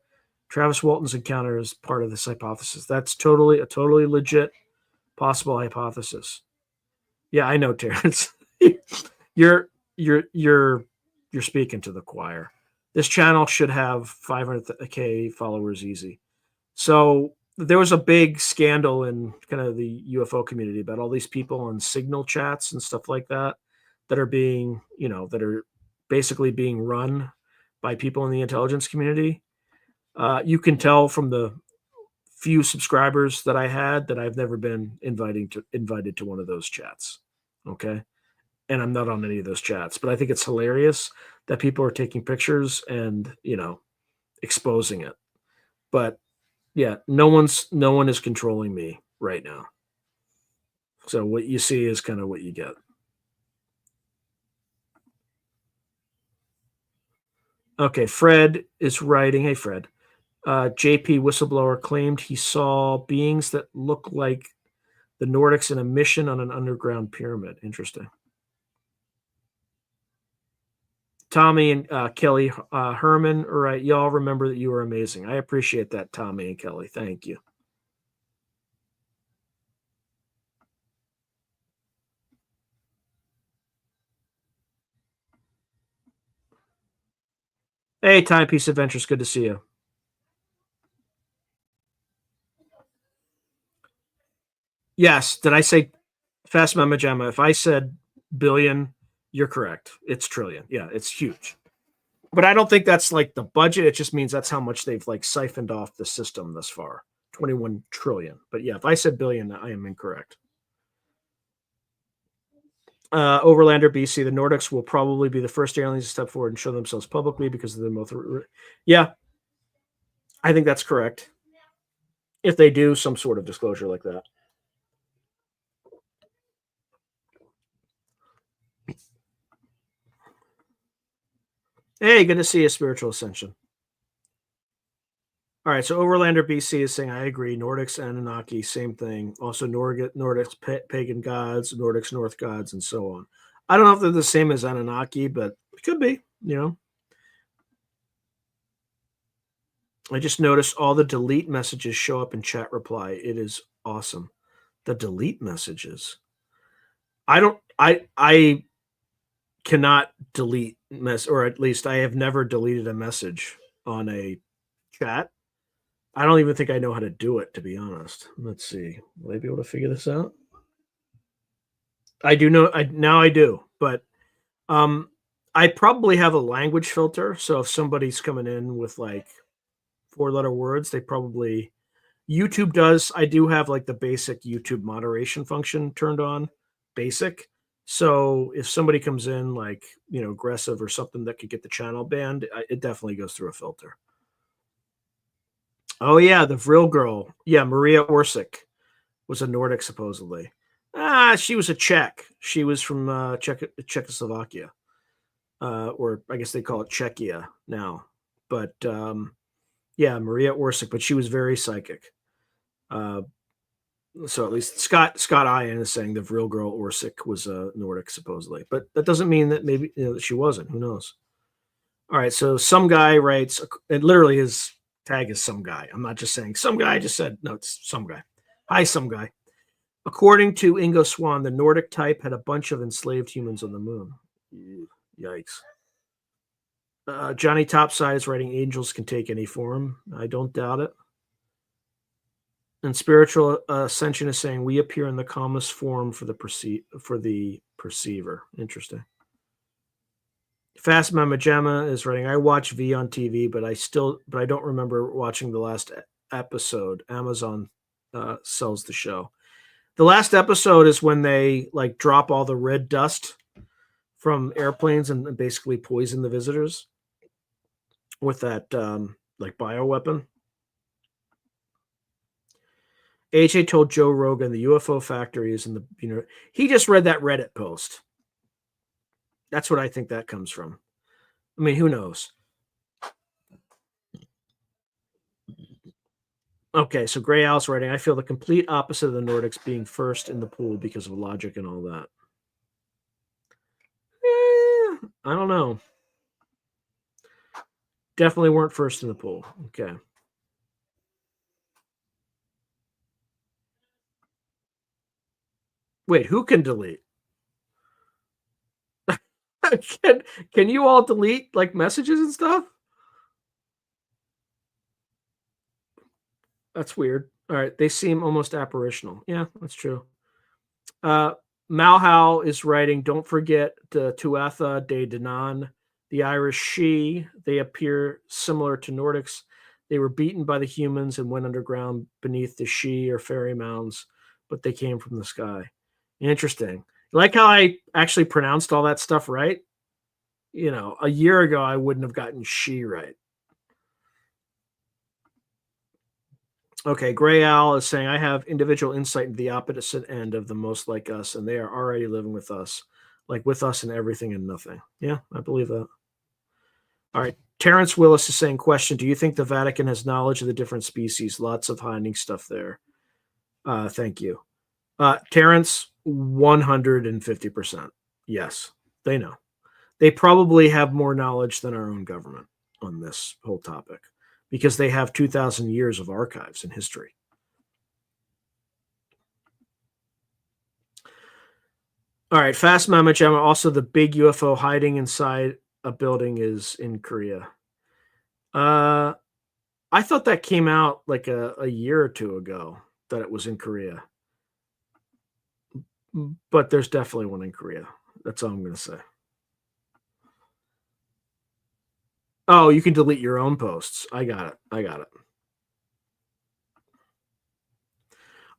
Travis Walton's encounter is part of this hypothesis. That's a totally legit possible hypothesis. Yeah, I know, Terrence. you're speaking to the choir. This channel should have 500K followers easy. So there was a big scandal in kind of the UFO community about all these people on signal chats and stuff like that that are being, that are basically being run by people in the intelligence community. You can tell from few subscribers that I had that I've never been invited to one of those chats. Okay. And I'm not on any of those chats, but I think it's hilarious that people are taking pictures and, exposing it. But yeah, no one is controlling me right now. So what you see is kind of what you get. Okay, Fred is writing. Hey, Fred. JP whistleblower claimed he saw beings that look like the Nordics in a mission on an underground pyramid. Interesting. Tommy and Kelly Herman. All right, y'all remember that you were amazing. I appreciate that, Tommy and Kelly. Thank you. Hey, Timepiece Adventures. Good to see you. Yes. Did I say Fast Mama Jamma? If I said billion, you're correct. It's trillion. Yeah, it's huge. But I don't think that's like the budget. It just means that's how much they've like siphoned off the system thus far. 21 trillion. But yeah, if I said billion, I am incorrect. Overlander BC, the Nordics will probably be the first aliens to step forward and show themselves publicly because of the most. Yeah, I think that's correct. If they do some sort of disclosure like that. Hey, good to see you, Spiritual Ascension. All right, so Overlander BC is saying, I agree. Nordics, Anunnaki, same thing. Also, Nordics, pagan gods, Nordics, North gods, and so on. I don't know if they're the same as Anunnaki, but it could be, I just noticed all the delete messages show up in chat reply. It is awesome. The delete messages. I cannot delete or at least I have never deleted a message on a chat. I don't even think I know how to do it, to be honest. Let's see. Will I be able to figure this out? I do know. Now I do, but I probably have a language filter. So if somebody's coming in with like 4-letter words, they probably YouTube does. I do have like the basic YouTube moderation function turned on, basic. So if somebody comes in like aggressive or something that could get the channel banned, it definitely goes through a filter. Oh yeah, the Vril girl. Yeah, Maria Orsic was a Nordic supposedly. She was a Czech. She was from Czechoslovakia, or I guess they call it Czechia now. But yeah, Maria Orsic. But she was very psychic. So at least Scott Ian is saying the Vril girl Orsic was a Nordic supposedly, but that doesn't mean that maybe she wasn't. Who knows? All right, so some guy writes, and literally his tag is some guy. I'm not just saying some guy. I just said no, it's some guy. Hi, some guy. According to Ingo Swan, the Nordic type had a bunch of enslaved humans on the moon. Yikes. Johnny Topside is writing angels can take any form. I don't doubt it. And Spiritual Ascension is saying we appear in the calmest form for the perceiver. Interesting. Fast Mama Gemma is writing, I watch V on TV, but I don't remember watching the last episode. Amazon sells the show. The last episode is when they like drop all the red dust from airplanes and basically poison the visitors with that like bioweapon. AJ told Joe Rogan the UFO factory is in the he just read that Reddit post. That's what I think that comes from. I mean, who knows? Okay, so Gray Owl's writing, I feel the complete opposite of the Nordics being first in the pool because of logic and all that. I don't know. Definitely weren't first in the pool. Okay. Wait, who can delete? Can you all delete like messages and stuff? That's weird. All right, they seem almost apparitional. Yeah, that's true. Malhau is writing, don't forget the Tuatha De Danann, the Irish she. They appear similar to Nordics. They were beaten by the humans and went underground beneath the she or fairy mounds, but they came from the sky. Interesting. Like how I actually pronounced all that stuff right? A year ago, I wouldn't have gotten she right. Okay, Gray Owl is saying, I have individual insight into the opposite end of the most like us, and they are already living with us, like with us in everything and nothing. Yeah, I believe that. All right. Terrence Willis is saying, question, do you think the Vatican has knowledge of the different species? Lots of hiding stuff there. Thank you. Terrence, 150%. Yes, they know. They probably have more knowledge than our own government on this whole topic because they have 2,000 years of archives and history. All right, Fast Mama Gemma. Also, the big UFO hiding inside a building is in Korea. I thought that came out like a year or two ago that it was in Korea, but there's definitely one in Korea. That's all I'm going to say. Oh, you can delete your own posts. I got it.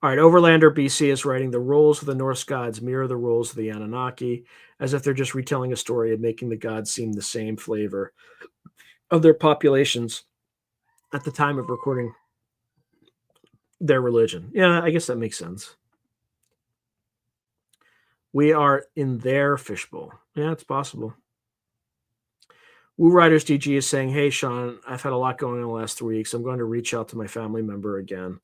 All right, Overlander BC is writing, the roles of the Norse gods mirror the roles of the Anunnaki, as if they're just retelling a story and making the gods seem the same flavor of their populations at the time of recording their religion. Yeah, I guess that makes sense. We are in their fishbowl. Yeah, it's possible. Woo Riders DG is saying, hey, Sean, I've had a lot going on the last 3 weeks. I'm going to reach out to my family member again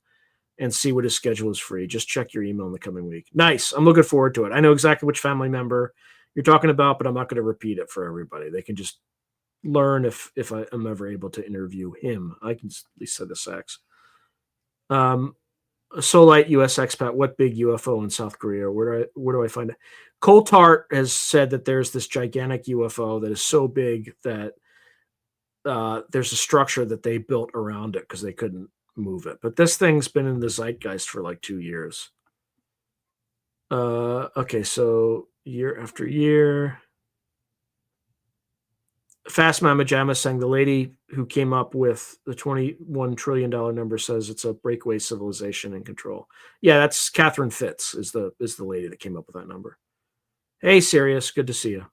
and see what his schedule is free. Just check your email in the coming week. Nice. I'm looking forward to it. I know exactly which family member you're talking about, but I'm not going to repeat it for everybody. They can just learn if I am ever able to interview him. I can at least say the sex. Solite US expat, what big UFO in South Korea? Where do I find it? Coltart has said that there's this gigantic UFO that is so big that there's a structure that they built around it because they couldn't move it. But this thing's been in the zeitgeist for like 2 years. Okay, so year after year. Fast Mama Jamma saying the lady who came up with the $21 trillion number says it's a breakaway civilization in control. Yeah, that's Catherine Fitz is the lady that came up with that number. Hey, Sirius, good to see you.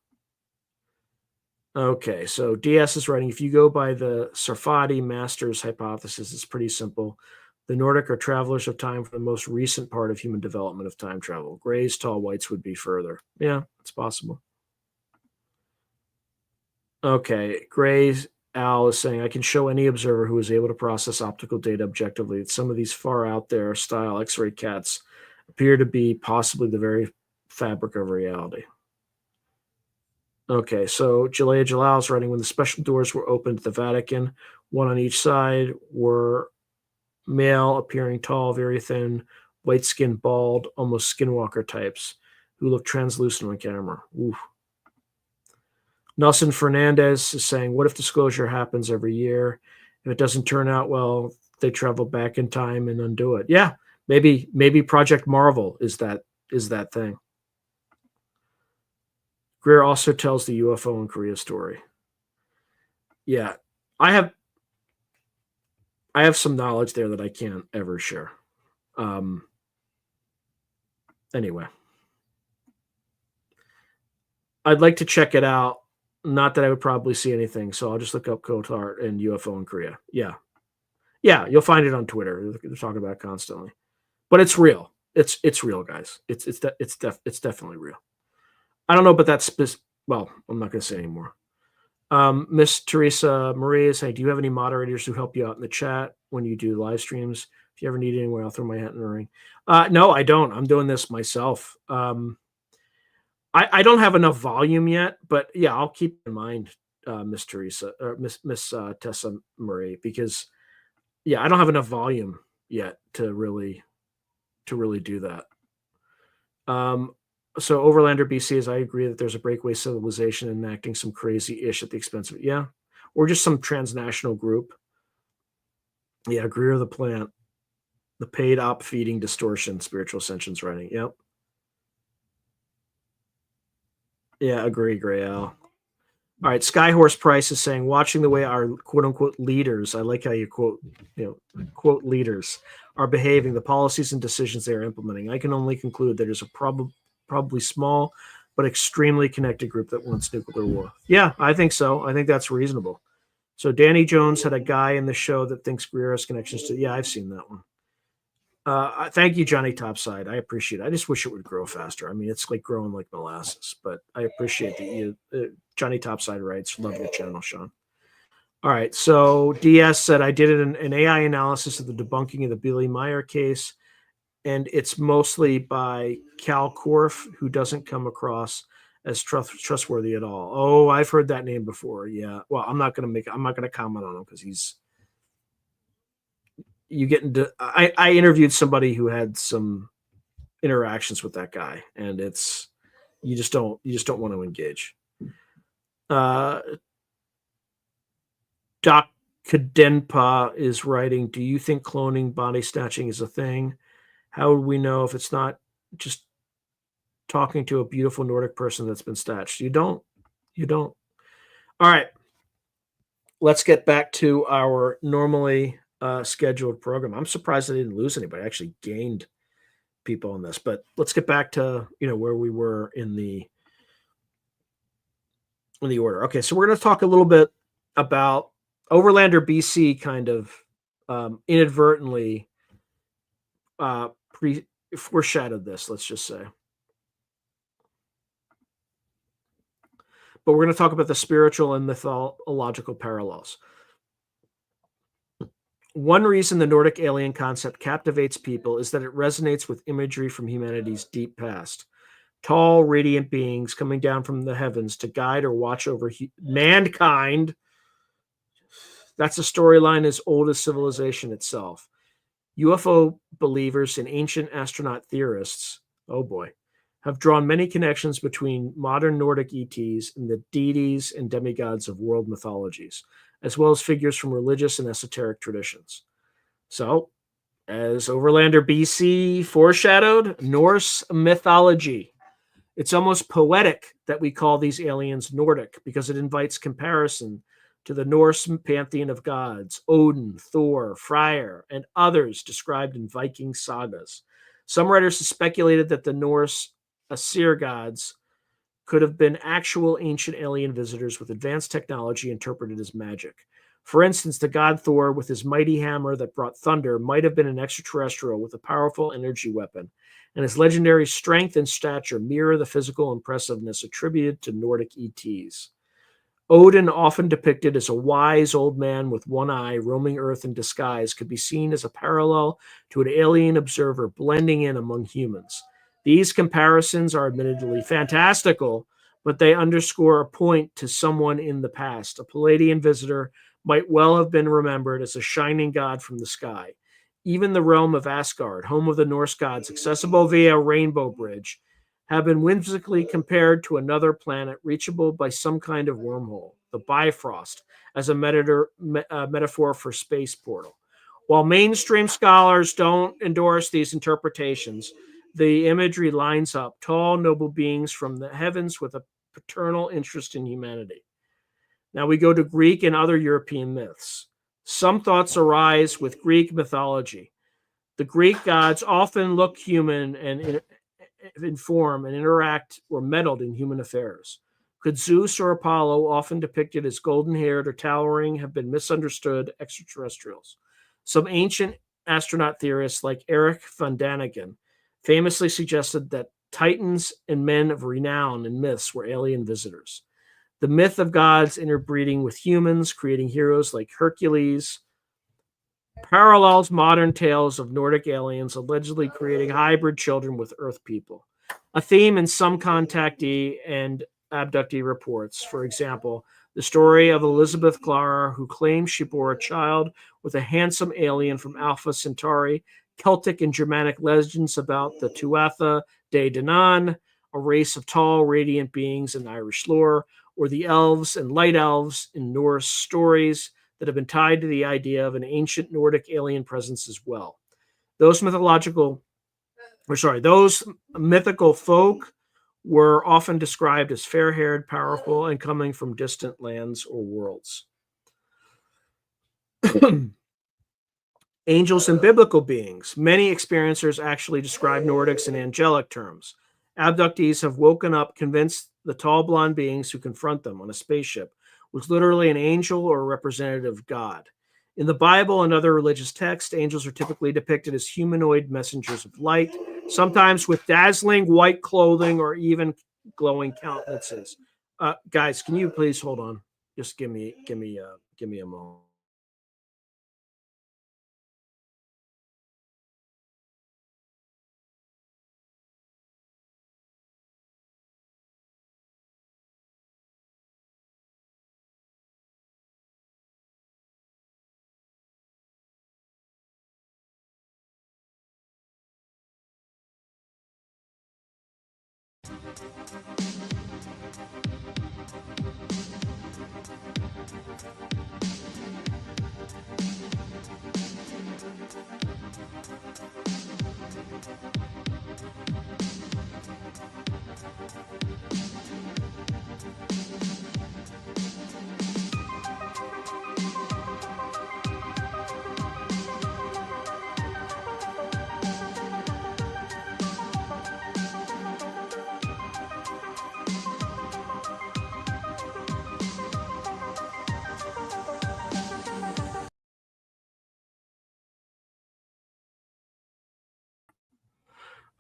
Okay, so DS is writing, if you go by the Sarfati Masters hypothesis, it's pretty simple. The Nordic are travelers of time for the most recent part of human development of time travel. Grays, tall whites would be further. Yeah, it's possible. Okay, Gray's Al is saying, I can show any observer who is able to process optical data objectively that some of these far out there style X-ray cats appear to be possibly the very fabric of reality. Okay, so Jalea Jalal is writing, when the special doors were opened at the Vatican, one on each side, were male, appearing tall, very thin, white-skinned, bald, almost skinwalker types who look translucent on camera. Oof. Nelson Fernandez is saying, what if disclosure happens every year? If it doesn't turn out well, they travel back in time and undo it. Yeah, maybe Project Marvel is that thing. Greer also tells the UFO in Korea story. Yeah, I have some knowledge there that I can't ever share. Anyway, I'd like to check it out. Not that I would probably see anything, so I'll just look up Kotart and UFO in Korea. Yeah, you'll find it on Twitter. They're talking about it constantly, but it's real. It's real, guys. It's definitely real. I don't know, but that's well, I'm not going to say anymore. Miss Teresa Marie is saying, do you have any moderators who help you out in the chat when you do live streams? If you ever need anywhere, I'll throw my hat in the ring. No, I don't. I'm doing this myself. I don't have enough volume yet, but yeah, I'll keep in mind, Miss Teresa or Miss Tessa Marie, because yeah, I don't have enough volume yet to really do that. So Overlander BC is, I agree that there's a breakaway civilization enacting some crazy ish at the expense of, yeah, or just some transnational group. Yeah, Greer the plant, the paid op feeding distortion, spiritual ascension's writing. Yep. Yeah, agree, Gray Al. All right, Skyhorse Price is saying, watching the way our quote unquote leaders, I like how you quote leaders, are behaving, the policies and decisions they are implementing. I can only conclude that there's a probably small but extremely connected group that wants nuclear war. Yeah, I think so. I think that's reasonable. So Danny Jones had a guy in the show that thinks Greer has connections to. Yeah, I've seen that one. Thank you, Johnny Topside. I appreciate it. I just wish it would grow faster. I mean, it's like growing like molasses, but I appreciate that you, Johnny Topside writes. Love your channel, Sean. All right. So DS said, I did an AI analysis of the debunking of the Billy Meyer case, and it's mostly by Cal Korff, who doesn't come across as trustworthy at all. Oh, I've heard that name before. Yeah. Well, I'm not going to comment on him because you get into I interviewed somebody who had some interactions with that guy, and it's you just don't want to engage. Doc Kadenpa is writing, do you think cloning body snatching is a thing? How would we know if it's not just talking to a beautiful Nordic person that's been snatched? You don't. All right. Let's get back to our normally scheduled program. I'm surprised I didn't lose anybody. I actually gained people on this, but let's get back to where we were in the order. Okay, so we're going to talk a little bit about Overlander BC. Kind of inadvertently foreshadowed this, let's just say. But we're going to talk about the spiritual and mythological parallels. One reason the Nordic alien concept captivates people is that it resonates with imagery from humanity's deep past. Tall, radiant beings coming down from the heavens to guide or watch over mankind. That's a storyline as old as civilization itself. UFO believers and ancient astronaut theorists, oh boy, have drawn many connections between modern Nordic ETs and the deities and demigods of world mythologies, as well as figures from religious and esoteric traditions. So, as Overlander BC foreshadowed, Norse mythology. It's almost poetic that we call these aliens Nordic because it invites comparison to the Norse pantheon of gods, Odin, Thor, Freyr, and others described in Viking sagas. Some writers have speculated that the Norse Asir gods could have been actual ancient alien visitors with advanced technology interpreted as magic. For instance, the god Thor, with his mighty hammer that brought thunder, might have been an extraterrestrial with a powerful energy weapon, and his legendary strength and stature mirror the physical impressiveness attributed to Nordic ETs. Odin, often depicted as a wise old man with one eye roaming Earth in disguise, could be seen as a parallel to an alien observer blending in among humans. These comparisons are admittedly fantastical, but they underscore a point to someone in the past. A Palladian visitor might well have been remembered as a shining god from the sky. Even the realm of Asgard, home of the Norse gods, accessible via a rainbow bridge, have been whimsically compared to another planet reachable by some kind of wormhole, the Bifrost, as a metaphor for space portal. While mainstream scholars don't endorse these interpretations, the imagery lines up tall, noble beings from the heavens with a paternal interest in humanity. Now we go to Greek and other European myths. Some thoughts arise with Greek mythology. The Greek gods often look human and in form and interact or meddled in human affairs. Could Zeus or Apollo, often depicted as golden-haired or towering, have been misunderstood extraterrestrials? Some ancient astronaut theorists like Erich von Daniken famously suggested that titans and men of renown in myths were alien visitors. The myth of gods interbreeding with humans, creating heroes like Hercules, parallels modern tales of Nordic aliens allegedly creating hybrid children with Earth people. A theme in some contactee and abductee reports. For example, the story of Elizabeth Clara, who claims she bore a child with a handsome alien from Alpha Centauri, Celtic and Germanic legends about the Tuatha De Danann, a race of tall, radiant beings in Irish lore, or the elves and light elves in Norse stories that have been tied to the idea of an ancient Nordic alien presence as well. Those mythical folk were often described as fair-haired, powerful, and coming from distant lands or worlds. Angels and biblical beings. Many experiencers actually describe Nordics in angelic terms. Abductees have woken up convinced the tall blonde beings who confront them on a spaceship was literally an angel or a representative of God. In the Bible and other religious texts, angels are typically depicted as humanoid messengers of light, sometimes with dazzling white clothing or even glowing countenances. Guys, can you please hold on? Just give me a moment.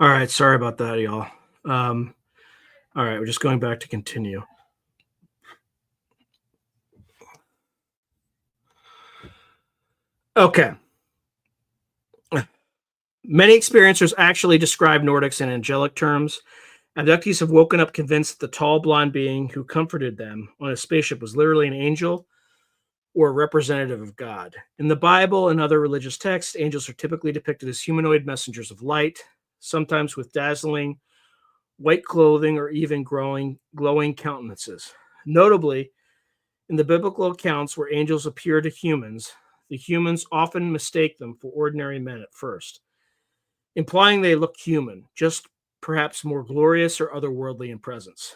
All right, sorry about that, y'all. All right, we're just going back to continue. Okay. Many experiencers actually describe Nordics in angelic terms. Abductees have woken up convinced that the tall blonde being who comforted them on a spaceship was literally an angel or a representative of God. In the Bible and other religious texts, angels are typically depicted as humanoid messengers of light, sometimes with dazzling white clothing or even glowing countenances. Notably, in the biblical accounts where angels appear to humans, the humans often mistake them for ordinary men at first, implying they look human, just perhaps more glorious or otherworldly in presence.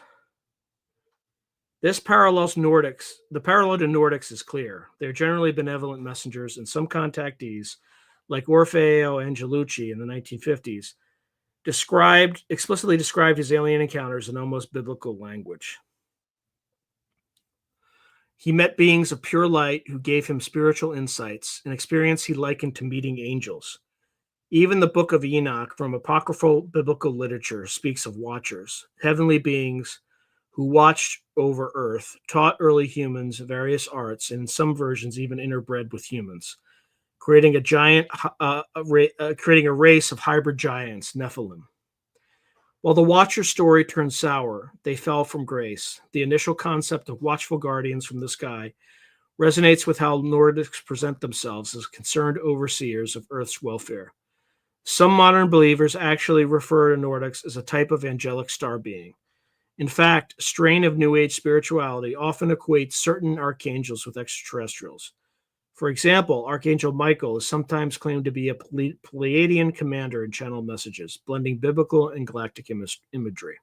This parallels Nordics. The parallel to Nordics is clear. They're generally benevolent messengers, and some contactees, like Orfeo Angelucci in the 1950s, explicitly described his alien encounters in almost biblical language. He met beings of pure light who gave him spiritual insights, an experience he likened to meeting angels. Even the Book of Enoch from apocryphal biblical literature speaks of watchers, heavenly beings who watched over Earth, taught early humans various arts, and in some versions even interbred with humans, creating creating a race of hybrid giants, Nephilim. While the Watcher story turned sour, they fell from grace. The initial concept of watchful guardians from the sky resonates with how Nordics present themselves as concerned overseers of Earth's welfare. Some modern believers actually refer to Nordics as a type of angelic star being. In fact, a strain of New Age spirituality often equates certain archangels with extraterrestrials. For example, Archangel Michael is sometimes claimed to be a Pleiadian commander in channeled messages, blending biblical and galactic imagery.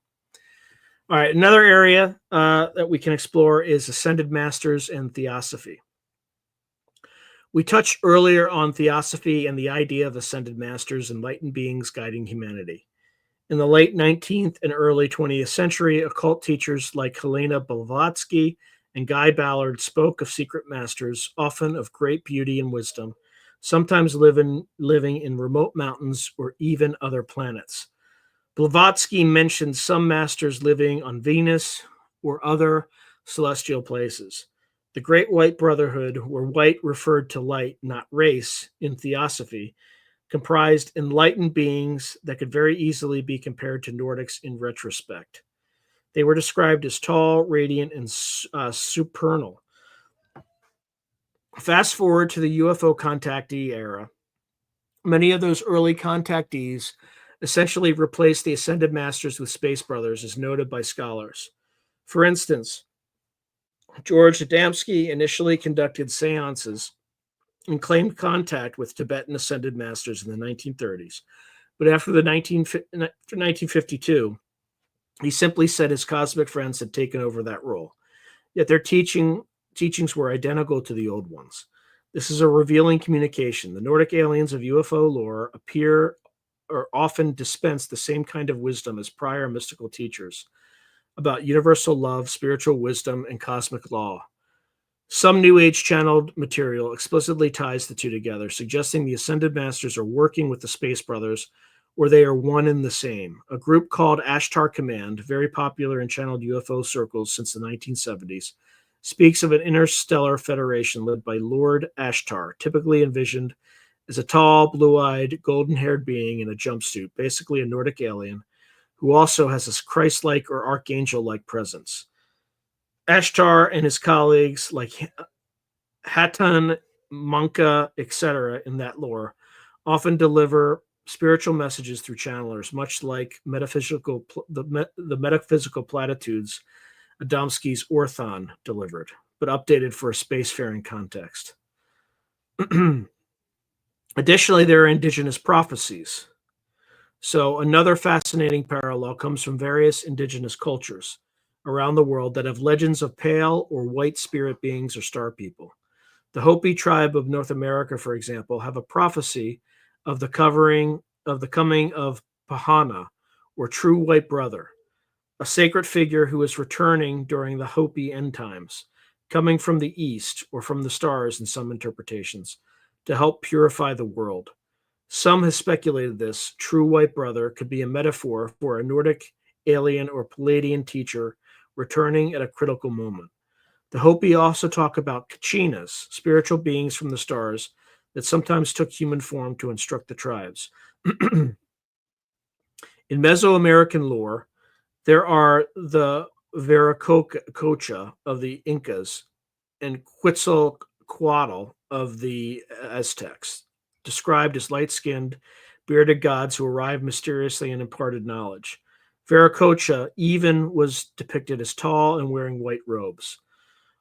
All right, another area that we can explore is ascended masters and theosophy. We touched earlier on theosophy and the idea of ascended masters, enlightened beings guiding humanity. In the late 19th and early 20th century, occult teachers like Helena Blavatsky and Guy Ballard spoke of secret masters, often of great beauty and wisdom, sometimes living in remote mountains or even other planets. Blavatsky mentioned some masters living on Venus or other celestial places. The Great White Brotherhood, where white referred to light, not race, in theosophy, comprised enlightened beings that could very easily be compared to Nordics in retrospect. They were described as tall, radiant, and supernal. Fast forward to the UFO contactee era. Many of those early contactees essentially replaced the Ascended Masters with Space Brothers, as noted by scholars. For instance, George Adamski initially conducted seances and claimed contact with Tibetan Ascended Masters in the 1930s. But after 1952, He simply said his cosmic friends had taken over that role. Yet their teachings were identical to the old ones. This is a revealing communication. The Nordic aliens of UFO lore appear or often dispense the same kind of wisdom as prior mystical teachers about universal love, spiritual wisdom, and cosmic law. Some New Age channeled material explicitly ties the two together, suggesting the Ascended Masters are working with the Space Brothers, or they are one and the same. A group called Ashtar Command, very popular in channeled UFO circles since the 1970s, speaks of an interstellar federation led by Lord Ashtar, typically envisioned as a tall, blue-eyed, golden-haired being in a jumpsuit, basically a Nordic alien, who also has a Christ-like or archangel-like presence. Ashtar and his colleagues, like Hatan, Manka, etc., in that lore, often deliver spiritual messages through channelers, much like the metaphysical platitudes Adamski's Orthon delivered, but updated for a spacefaring context. Additionally, there are indigenous prophecies. So another fascinating parallel comes from various indigenous cultures around the world that have legends of pale or white spirit beings or star people. The Hopi tribe of North America, for example, have a prophecy of the coming of Pahana, or true white brother, a sacred figure who is returning during the Hopi end times, coming from the east or from the stars in some interpretations, to help purify the world. Some have speculated this true white brother could be a metaphor for a Nordic alien or Palladian teacher returning at a critical moment. The Hopi also talk about Kachinas, spiritual beings from the stars that sometimes took human form to instruct the tribes. In Mesoamerican lore, there are the Viracocha of the Incas and Quetzalcoatl of the Aztecs, described as light-skinned, bearded gods who arrived mysteriously and imparted knowledge. Viracocha even was depicted as tall and wearing white robes.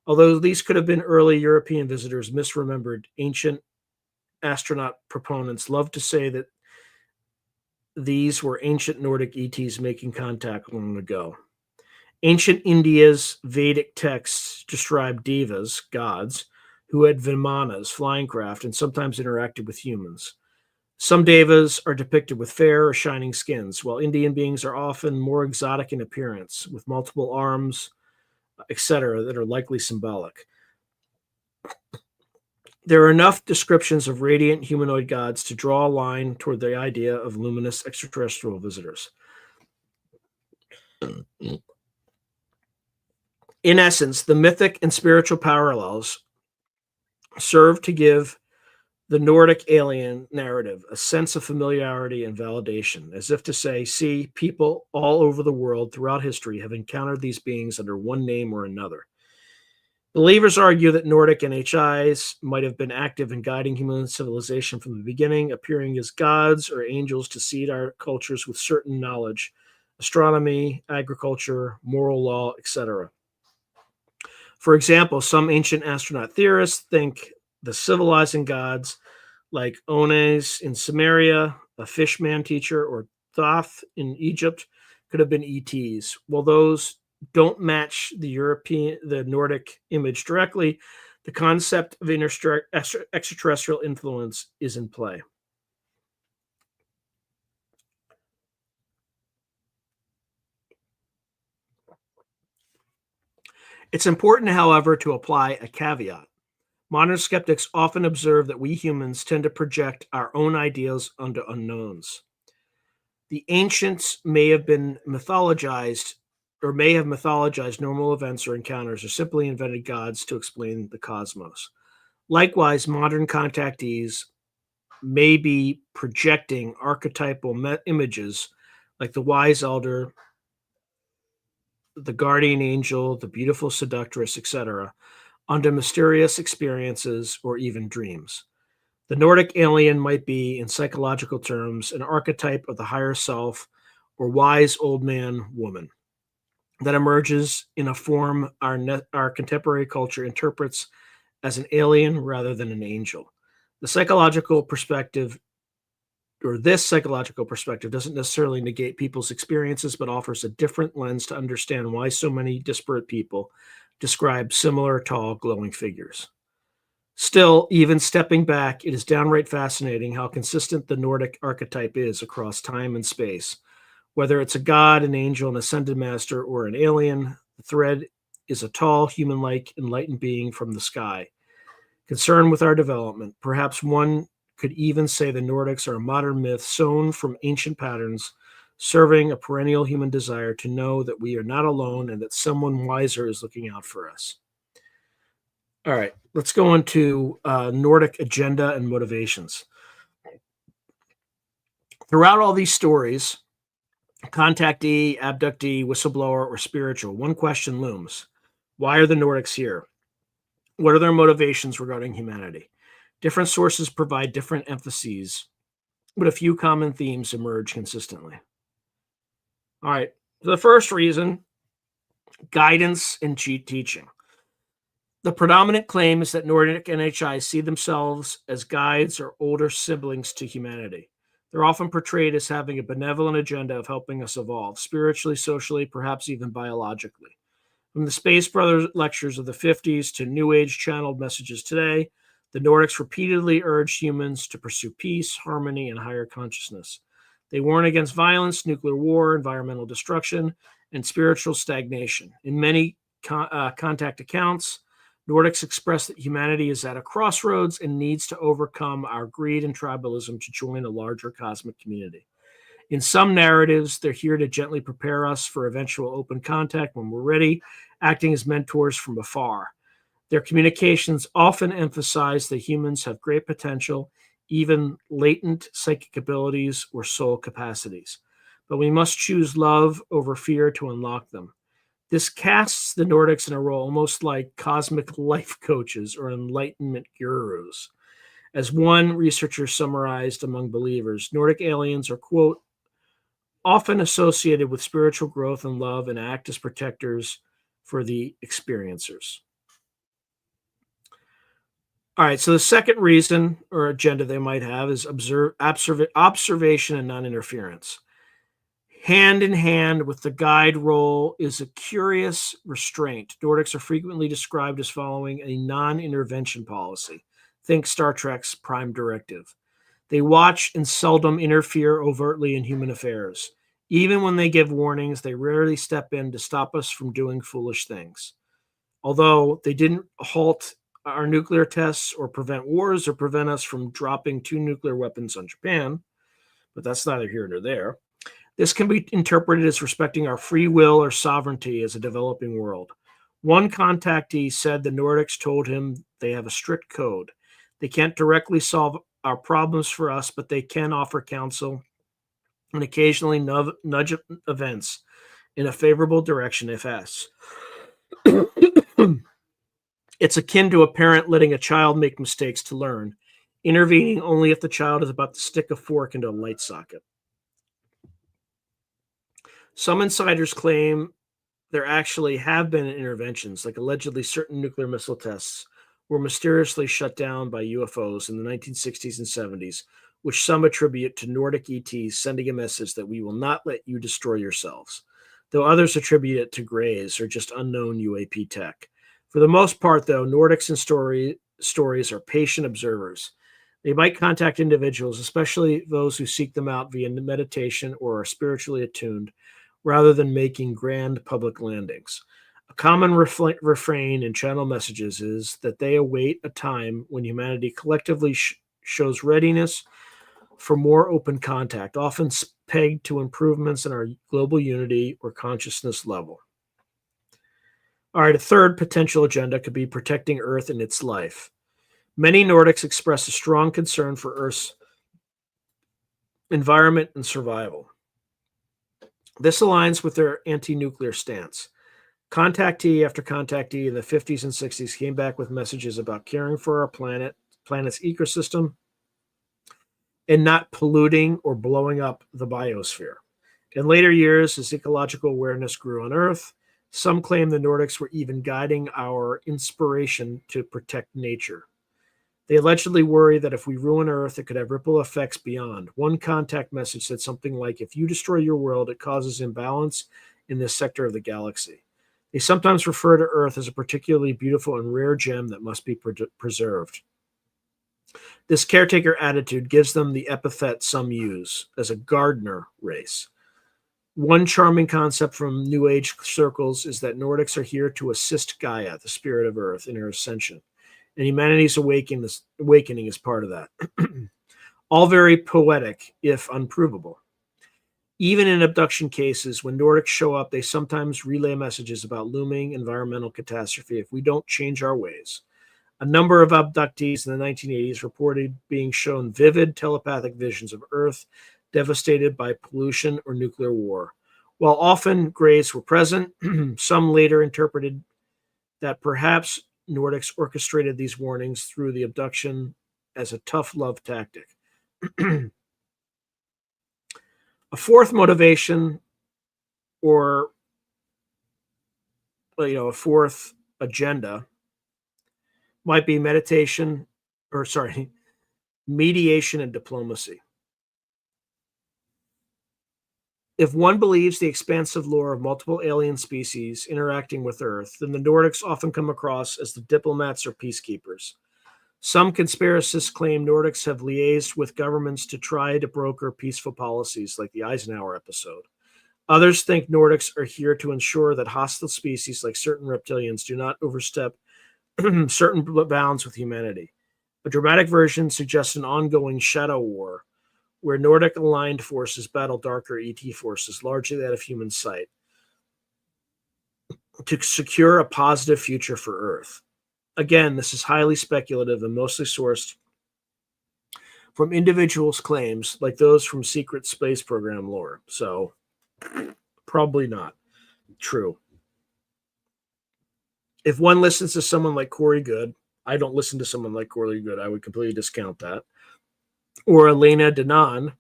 Although these could have been early European visitors, misremembered, ancient astronaut proponents love to say that these were ancient Nordic ETs making contact long ago. Ancient India's Vedic texts describe devas, gods, who had vimanas, flying craft, and sometimes interacted with humans. Some devas are depicted with fair or shining skins, while Indian beings are often more exotic in appearance, with multiple arms, etc., that are likely symbolic. There are enough descriptions of radiant humanoid gods to draw a line toward the idea of luminous extraterrestrial visitors. In essence, the mythic and spiritual parallels serve to give the Nordic alien narrative a sense of familiarity and validation, as if to say, see, people all over the world throughout history have encountered these beings under one name or another. Believers argue that Nordic NHIs might have been active in guiding human civilization from the beginning, appearing as gods or angels to seed our cultures with certain knowledge, astronomy, agriculture, moral law, etc. For example, some ancient astronaut theorists think the civilizing gods like Ones in Sumeria, a fishman teacher, or Thoth in Egypt could have been ETs. While those don't match the Nordic image directly, the concept of extraterrestrial influence is in play. It's important, however, to apply a caveat. Modern skeptics often observe that we humans tend to project our own ideas onto unknowns. The ancients may have mythologized normal events or encounters, or simply invented gods to explain the cosmos. Likewise, modern contactees may be projecting archetypal images like the wise elder, the guardian angel, the beautiful seductress, etc., onto mysterious experiences or even dreams. The Nordic alien might be, in psychological terms, an archetype of the higher self or wise old man woman that emerges in a form our contemporary culture interprets as an alien rather than an angel. The psychological perspective this psychological perspective doesn't necessarily negate people's experiences, but offers a different lens to understand why so many disparate people describe similar tall, glowing figures. Still, even stepping back, it is downright fascinating how consistent the Nordic archetype is across time and space. Whether it's a god, an angel, an ascended master, or an alien, the thread is a tall, human-like, enlightened being from the sky, concerned with our development. Perhaps one could even say the Nordics are a modern myth sewn from ancient patterns, serving a perennial human desire to know that we are not alone and that someone wiser is looking out for us. All right, let's go into Nordic agenda and motivations. Throughout all these stories, contactee, abductee, whistleblower, or spiritual, one question looms. Why are the Nordics here? What are their motivations regarding humanity? Different sources provide different emphases, but a few common themes emerge consistently. All right, the first reason, guidance and teaching. The predominant claim is that Nordic NHI see themselves as guides or older siblings to humanity. They're often portrayed as having a benevolent agenda of helping us evolve, spiritually, socially, perhaps even biologically. From the Space Brothers lectures of the 50s to New Age channeled messages today, the Nordics repeatedly urged humans to pursue peace, harmony, and higher consciousness. They warn against violence, nuclear war, environmental destruction, and spiritual stagnation. In many contact accounts, Nordics express that humanity is at a crossroads and needs to overcome our greed and tribalism to join a larger cosmic community. In some narratives, they're here to gently prepare us for eventual open contact when we're ready, acting as mentors from afar. Their communications often emphasize that humans have great potential, even latent psychic abilities or soul capacities. But we must choose love over fear to unlock them. This casts the Nordics in a role almost like cosmic life coaches or enlightenment gurus. As one researcher summarized among believers, Nordic aliens are, quote, often associated with spiritual growth and love and act as protectors for the experiencers. All right, so the second reason or agenda they might have is observation and non-interference. Hand in hand with the guide role is a curious restraint. Nordics are frequently described as following a non-intervention policy. Think Star Trek's Prime Directive. They watch and seldom interfere overtly in human affairs. Even when they give warnings, they rarely step in to stop us from doing foolish things. Although they didn't halt our nuclear tests or prevent wars or prevent us from dropping 2 nuclear weapons on Japan, but that's neither here nor there. This can be interpreted as respecting our free will or sovereignty as a developing world. One contactee said the Nordics told him they have a strict code. They can't directly solve our problems for us, but they can offer counsel and occasionally nudge events in a favorable direction if asked. It's akin to a parent letting a child make mistakes to learn, intervening only if the child is about to stick a fork into a light socket. Some insiders claim there actually have been interventions, like allegedly certain nuclear missile tests were mysteriously shut down by UFOs in the 1960s and 70s, which some attribute to Nordic ETs sending a message that we will not let you destroy yourselves, though others attribute it to grays or just unknown UAP tech. For the most part, though, Nordics and stories are patient observers. They might contact individuals, especially those who seek them out via meditation or are spiritually attuned, rather than making grand public landings. A common refrain in channel messages is that they await a time when humanity collectively shows readiness for more open contact, often pegged to improvements in our global unity or consciousness level. All right, a third potential agenda could be protecting Earth and its life. Many Nordics express a strong concern for Earth's environment and survival. This aligns with their anti-nuclear stance. Contactee after contactee in the 50s and 60s came back with messages about caring for our planet's ecosystem, and not polluting or blowing up the biosphere. In later years, as ecological awareness grew on Earth, some claim the Nordics were even guiding our inspiration to protect nature. They allegedly worry that if we ruin Earth, it could have ripple effects beyond. One contact message said something like, if you destroy your world, it causes imbalance in this sector of the galaxy. They sometimes refer to Earth as a particularly beautiful and rare gem that must be preserved. This caretaker attitude gives them the epithet some use as a gardener race. One charming concept from New Age circles is that Nordics are here to assist Gaia, the spirit of Earth, in her ascension, and humanity's awakening is part of that. All very poetic, if unprovable. Even in abduction cases, when Nordics show up, they sometimes relay messages about looming environmental catastrophe if we don't change our ways. A number of abductees in the 1980s reported being shown vivid telepathic visions of Earth devastated by pollution or nuclear war. While often grays were present, some later interpreted that perhaps Nordics orchestrated these warnings through the abduction as a tough love tactic. A fourth motivation, or a fourth agenda, might be mediation and diplomacy. If one believes the expansive lore of multiple alien species interacting with Earth, then the Nordics often come across as the diplomats or peacekeepers. Some conspiracists claim Nordics have liaised with governments to try to broker peaceful policies, like the Eisenhower episode. Others think Nordics are here to ensure that hostile species, like certain reptilians, do not overstep certain bounds with humanity. A dramatic version suggests an ongoing shadow war, where Nordic-aligned forces battle darker ET forces, largely that of human sight, to secure a positive future for Earth. Again, this is highly speculative and mostly sourced from individuals' claims, like those from secret space program lore. So, probably not true. If one listens to someone like Corey Good, I don't listen to someone like Corey Good, I would completely discount that, or Elena Denon,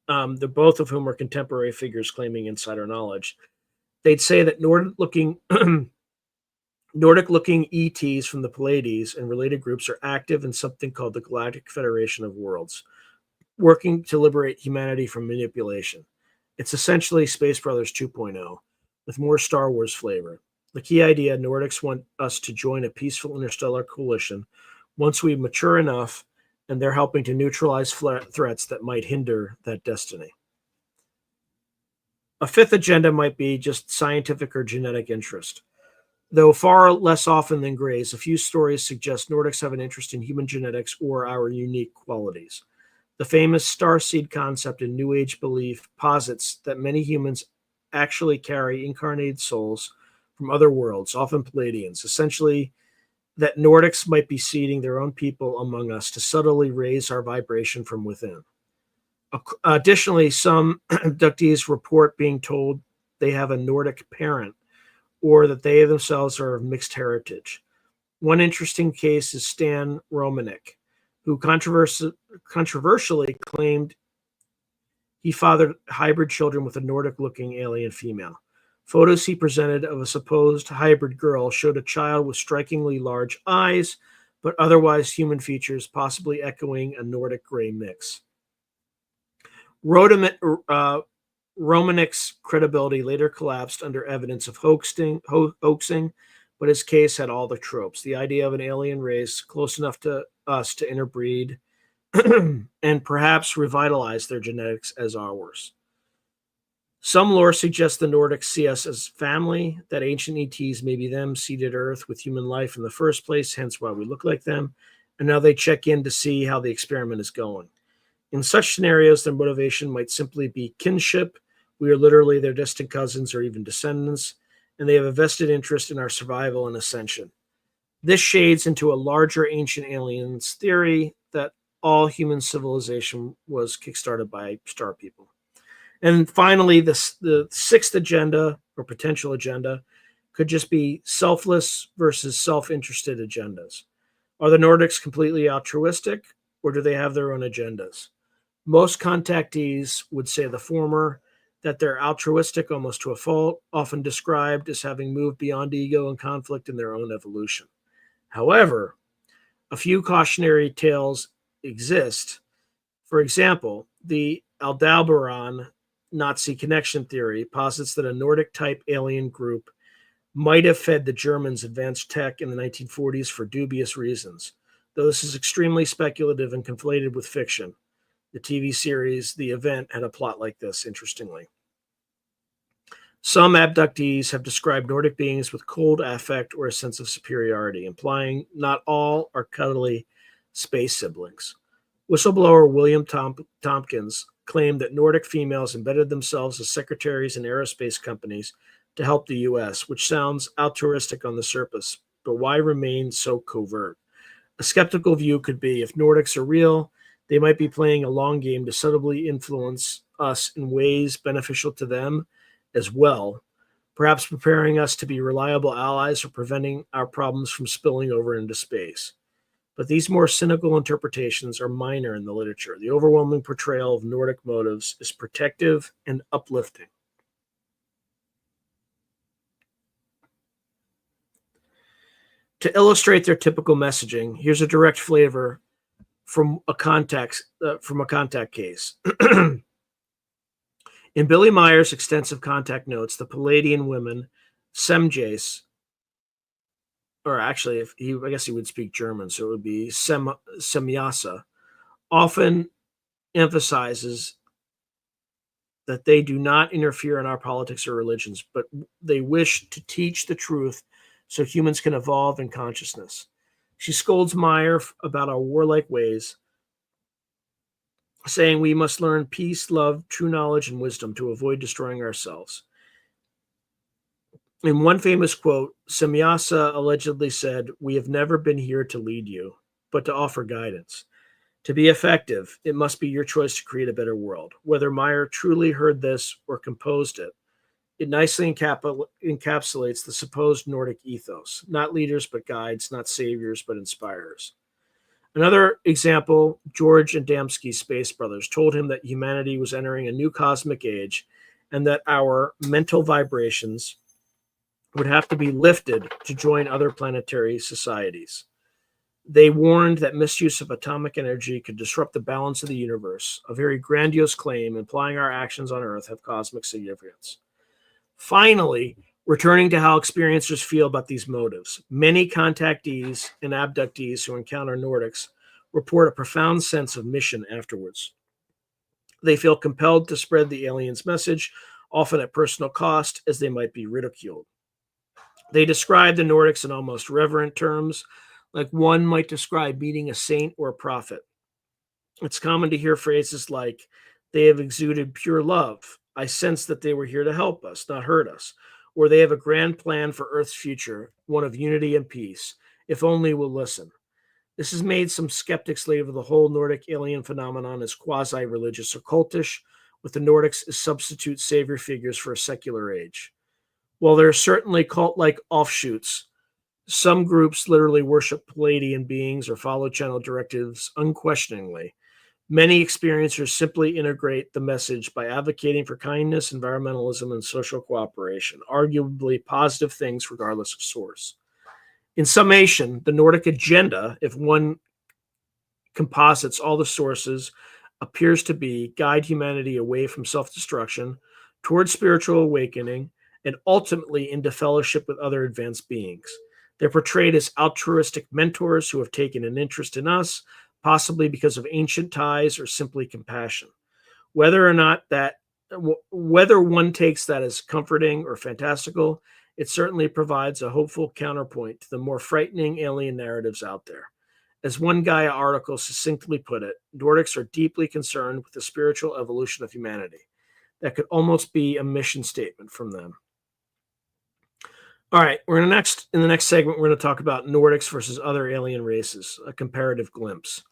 the both of whom are contemporary figures claiming insider knowledge, they'd say that Nordic-looking ETs from the Pleiades and related groups are active in something called the Galactic Federation of Worlds, working to liberate humanity from manipulation. It's essentially Space Brothers 2.0, with more Star Wars flavor. The key idea: Nordics want us to join a peaceful interstellar coalition once we mature enough, and they're helping to neutralize threats that might hinder that destiny. A fifth agenda might be just scientific or genetic interest. Though far less often than Greys, a few stories suggest Nordics have an interest in human genetics or our unique qualities. The famous starseed concept in New Age belief posits that many humans actually carry incarnated souls from other worlds, often Palladians, essentially that Nordics might be seeding their own people among us to subtly raise our vibration from within. Additionally, some abductees report being told they have a Nordic parent, or that they themselves are of mixed heritage. One interesting case is Stan Romanek, who controversially claimed he fathered hybrid children with a Nordic-looking alien female. Photos he presented of a supposed hybrid girl showed a child with strikingly large eyes, but otherwise human features, possibly echoing a Nordic gray mix. Romanek's credibility later collapsed under evidence of hoaxing, but his case had all the tropes. The idea of an alien race close enough to us to interbreed and perhaps revitalize their genetics as ours. Some lore suggests the Nordics see us as family, that ancient ETs may be them seeded Earth with human life in the first place, hence why we look like them, and now they check in to see how the experiment is going. In such scenarios, their motivation might simply be kinship. We are literally their distant cousins or even descendants, and they have a vested interest in our survival and ascension. This shades into a larger ancient aliens theory that all human civilization was kickstarted by star people. And finally, the sixth agenda, or potential agenda, could just be selfless versus self-interested agendas. Are the Nordics completely altruistic, or do they have their own agendas? Most contactees would say the former, that they're altruistic almost to a fault, often described as having moved beyond ego and conflict in their own evolution. However, A few cautionary tales exist. For example, the Aldebaran Nazi connection theory posits that a Nordic-type alien group might have fed the Germans advanced tech in the 1940s for dubious reasons, though this is extremely speculative and conflated with fiction. The TV series The Event had a plot like this, interestingly. Some abductees have described Nordic beings with cold affect or a sense of superiority, implying not all are cuddly space siblings. Whistleblower William Tompkins claimed that Nordic females embedded themselves as secretaries in aerospace companies to help the U.S., which sounds altruistic on the surface, but why remain so covert? A skeptical view could be if Nordics are real, they might be playing a long game to subtly influence us in ways beneficial to them as well, perhaps preparing us to be reliable allies or preventing our problems from spilling over into space. But these more cynical interpretations are minor in the literature. The overwhelming portrayal of Nordic motives is protective and uplifting. To illustrate their typical messaging, here's a direct flavor from a contact case. In Billy Meyer's extensive contact notes, the Palladian women, Semjace, or actually, I guess he would speak German, so it would be Semyasa, often emphasizes that they do not interfere in our politics or religions, but they wish to teach the truth so humans can evolve in consciousness. She scolds Meyer about our warlike ways, saying we must learn peace, love, true knowledge, and wisdom to avoid destroying ourselves. In one famous quote, Semyasa allegedly said, "We have never been here to lead you, but to offer guidance. To be effective, it must be your choice to create a better world." Whether Meyer truly heard this or composed it, it nicely encapsulates the supposed Nordic ethos. Not leaders, but guides, not saviors, but inspirers. Another example, George Adamski's Space Brothers told him that humanity was entering a new cosmic age and that our mental vibrations would have to be lifted to join other planetary societies. They warned that misuse of atomic energy could disrupt the balance of the universe, a very grandiose claim implying our actions on Earth have cosmic significance. Finally, returning to how experiencers feel about these motives, many contactees and abductees who encounter Nordics report a profound sense of mission afterwards. They feel compelled to spread the aliens' message, often at personal cost, as they might be ridiculed. They describe the Nordics in almost reverent terms, like one might describe meeting a saint or a prophet. It's common to hear phrases like, "They have exuded pure love. I sense that they were here to help us, not hurt us." Or "They have a grand plan for Earth's future, one of unity and peace, if only we'll listen." This has made some skeptics label the whole Nordic alien phenomenon as quasi-religious or cultish, with the Nordics as substitute savior figures for a secular age. While there are certainly cult-like offshoots, some groups literally worship Palladian beings or follow channel directives unquestioningly. Many experiencers simply integrate the message by advocating for kindness, environmentalism, and social cooperation, arguably positive things regardless of source. In summation, the Nordic agenda, if one composites all the sources, appears to be guide humanity away from self-destruction, towards spiritual awakening, and ultimately into fellowship with other advanced beings. They're portrayed as altruistic mentors who have taken an interest in us, possibly because of ancient ties or simply compassion. Whether one takes that as comforting or fantastical, it certainly provides a hopeful counterpoint to the more frightening alien narratives out there. As one Gaia article succinctly put it, Nordics are deeply concerned with the spiritual evolution of humanity. That could almost be a mission statement from them. All right, in the next segment, we're going to talk about Nordics versus other alien races, a comparative glimpse.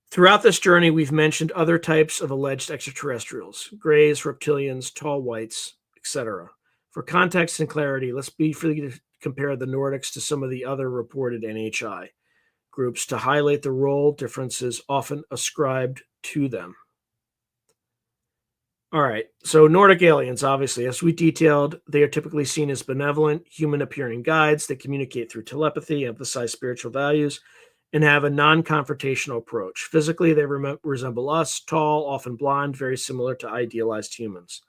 Throughout this journey, we've mentioned other types of alleged extraterrestrials, grays, reptilians, tall whites, etc. For context and clarity, let's briefly compare the Nordics to some of the other reported NHI groups to highlight the role differences often ascribed to them. All right, so Nordic aliens, obviously, as we detailed, they are typically seen as benevolent, human-appearing guides that communicate through telepathy, emphasize spiritual values, and have a non-confrontational approach. Physically, they resemble us, tall, often blonde, very similar to idealized humans.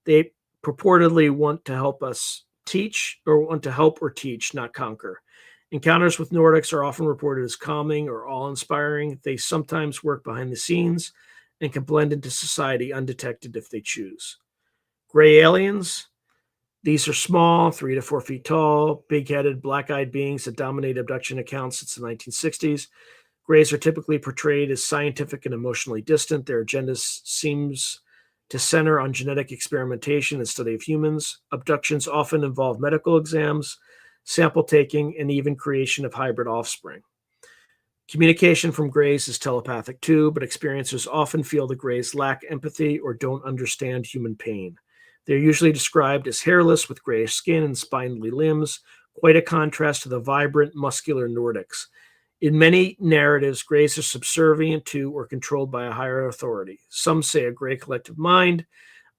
They purportedly want to help us teach, or want to help or teach, not conquer. Encounters with Nordics are often reported as calming or awe-inspiring. They sometimes work behind the scenes and can blend into society undetected if they choose. Gray aliens. These are small, 3 to 4 feet tall, big-headed, black-eyed beings that dominate abduction accounts since the 1960s. Grays are typically portrayed as scientific and emotionally distant. Their agenda seems to center on genetic experimentation and study of humans. Abductions often involve medical exams, sample taking, and even creation of hybrid offspring. Communication from Greys is telepathic too, but experiencers often feel the Greys lack empathy or don't understand human pain. They're usually described as hairless with grayish skin and spindly limbs, quite a contrast to the vibrant, muscular Nordics. In many narratives, Greys are subservient to or controlled by a higher authority. Some say a Grey collective mind,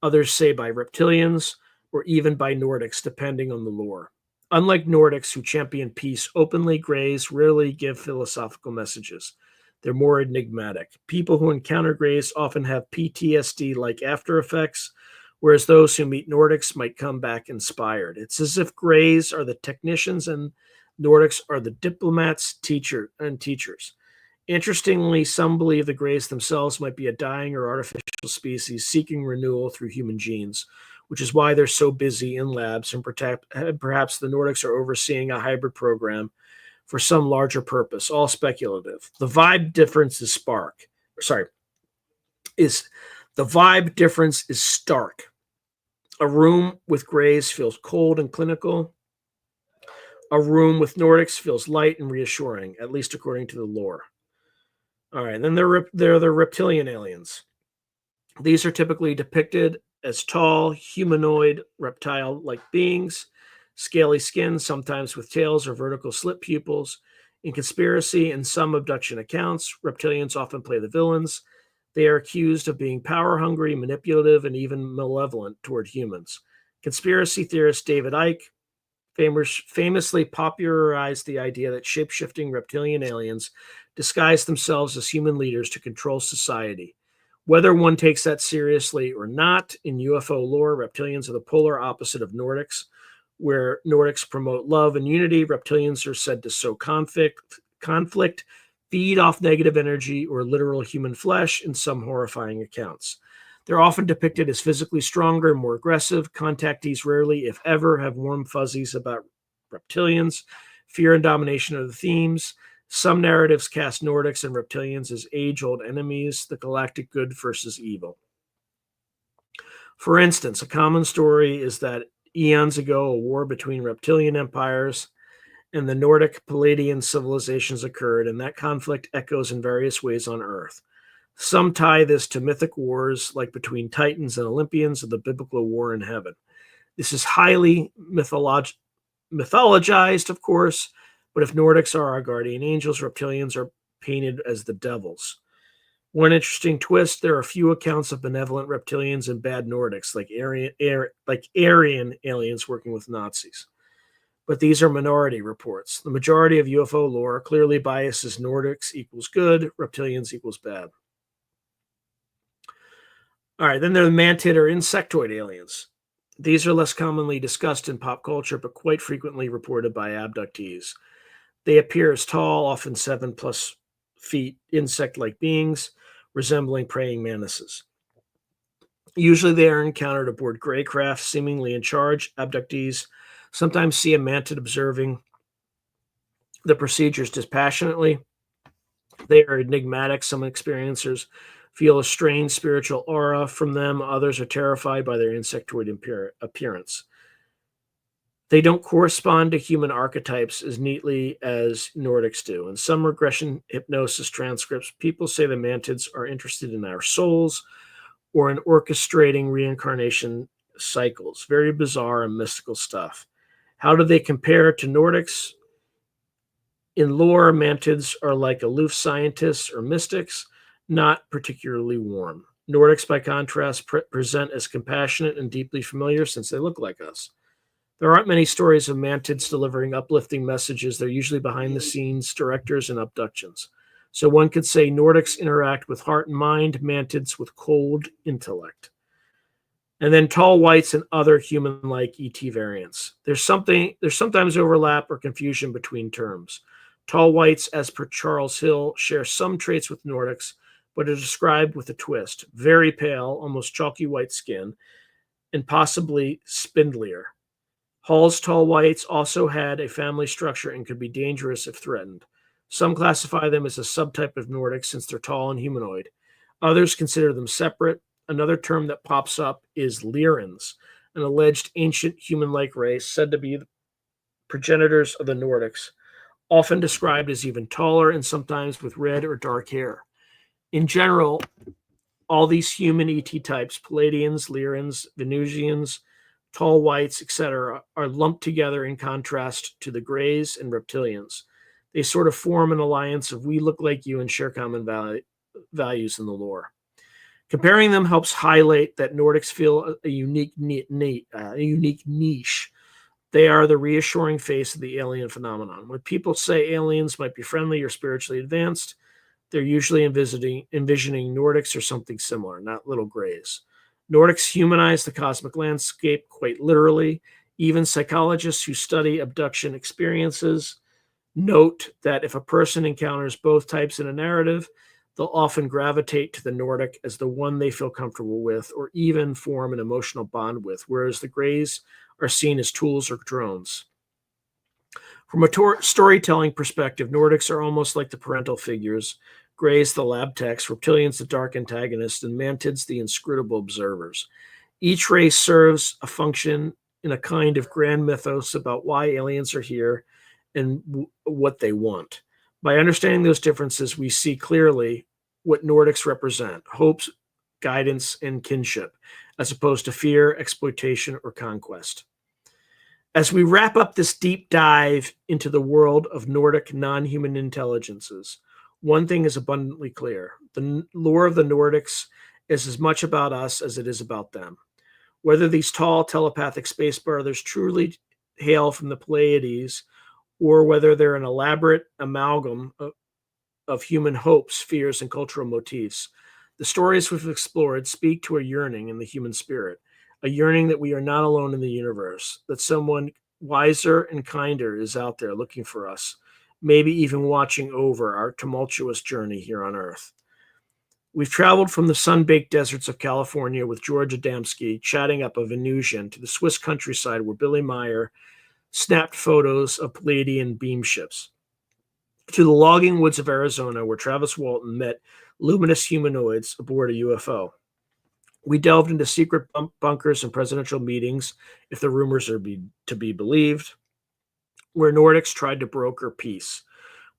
others say by reptilians, or even by Nordics, depending on the lore. Unlike Nordics, who champion peace openly, Greys rarely give philosophical messages. They're more enigmatic. People who encounter Greys often have PTSD-like after effects, whereas those who meet Nordics might come back inspired. It's as if Greys are the technicians and Nordics are the diplomats, teachers. Interestingly, some believe the Greys themselves might be a dying or artificial species seeking renewal through human genes, which is why they're so busy in labs, and perhaps the Nordics are overseeing a hybrid program for some larger purpose, all speculative. The vibe difference is stark. A room with Greys feels cold and clinical. A room with Nordics feels light and reassuring, at least according to the lore. All right, then they're the reptilian aliens. These are typically depicted as tall, humanoid, reptile-like beings, scaly skin, sometimes with tails or vertical slit pupils. In conspiracy and some abduction accounts, reptilians often play the villains. They are accused of being power-hungry, manipulative, and even malevolent toward humans. Conspiracy theorist David Icke famously popularized the idea that shape-shifting reptilian aliens disguise themselves as human leaders to control society. Whether one takes that seriously or not, in UFO lore, reptilians are the polar opposite of Nordics. Where Nordics promote love and unity, reptilians are said to sow conflict, feed off negative energy, or literal human flesh in some horrifying accounts. They're often depicted as physically stronger and more aggressive. Contactees rarely, if ever, have warm fuzzies about reptilians. Fear and domination are the themes. Some narratives cast Nordics and reptilians as age-old enemies, the galactic good versus evil. For instance, a common story is that eons ago, a war between reptilian empires and the Nordic Palladian civilizations occurred, and that conflict echoes in various ways on Earth. Some tie this to mythic wars like between Titans and Olympians or the biblical war in heaven. This is highly mythologized, of course, but if Nordics are our guardian angels, reptilians are painted as the devils. One interesting twist, there are few accounts of benevolent reptilians and bad Nordics, like Aryan aliens working with Nazis. But these are minority reports. The majority of UFO lore clearly biases Nordics equals good, reptilians equals bad. All right, then there are the mantid or insectoid aliens. These are less commonly discussed in pop culture, but quite frequently reported by abductees. They appear as tall, often 7+ feet, insect-like beings, resembling praying mantises. Usually they are encountered aboard gray craft, seemingly in charge. Abductees sometimes see a mantid observing the procedures dispassionately. They are enigmatic. Some experiencers feel a strange spiritual aura from them. Others are terrified by their insectoid appearance. They don't correspond to human archetypes as neatly as Nordics do. In some regression hypnosis transcripts, people say the mantids are interested in our souls or in orchestrating reincarnation cycles. Very bizarre and mystical stuff. How do they compare to Nordics? In lore, mantids are like aloof scientists or mystics, not particularly warm. Nordics, by contrast, present as compassionate and deeply familiar since they look like us. There aren't many stories of mantids delivering uplifting messages. They're usually behind the scenes directors and abductions. So one could say Nordics interact with heart and mind, mantids with cold intellect. And then tall whites and other human-like ET variants. There's sometimes overlap or confusion between terms. Tall whites, as per Charles Hill, share some traits with Nordics, but are described with a twist. Very pale, almost chalky white skin, and possibly spindlier. Hall's tall whites also had a family structure and could be dangerous if threatened. Some classify them as a subtype of Nordic since they're tall and humanoid. Others consider them separate. Another term that pops up is Lyrans, an alleged ancient human-like race said to be the progenitors of the Nordics, often described as even taller and sometimes with red or dark hair. In general, all these human ET types, Palladians, Lyrans, Venusians, tall whites, etc., are lumped together in contrast to the grays and reptilians. They sort of form an alliance of we look like you and share common values in the lore. Comparing them helps highlight that Nordics feel a unique niche. They are the reassuring face of the alien phenomenon. When people say aliens might be friendly or spiritually advanced, they're usually envisioning Nordics or something similar, not little grays. Nordics humanize the cosmic landscape quite literally. Even psychologists who study abduction experiences note that if a person encounters both types in a narrative, they'll often gravitate to the Nordic as the one they feel comfortable with or even form an emotional bond with, whereas the grays are seen as tools or drones. From a storytelling perspective, Nordics are almost like the parental figures, grays the lab techs, reptilians the dark antagonists, and mantids the inscrutable observers. Each race serves a function in a kind of grand mythos about why aliens are here and what they want. By understanding those differences, we see clearly what Nordics represent: hopes, guidance, and kinship, as opposed to fear, exploitation, or conquest. As we wrap up this deep dive into the world of Nordic non-human intelligences, one thing is abundantly clear. The lore of the Nordics is as much about us as it is about them. Whether these tall telepathic space brothers truly hail from the Pleiades, or whether they're an elaborate amalgam of human hopes, fears, and cultural motifs, the stories we've explored speak to a yearning in the human spirit, a yearning that we are not alone in the universe, that someone wiser and kinder is out there looking for us, maybe even watching over our tumultuous journey here on Earth. We've traveled from the sun-baked deserts of California with George Adamski chatting up a Venusian to the Swiss countryside where Billy Meyer snapped photos of Palladian beam ships, to the logging woods of Arizona where Travis Walton met luminous humanoids aboard a UFO. We delved into secret bunkers and presidential meetings, if the rumors are to be believed, where Nordics tried to broker peace.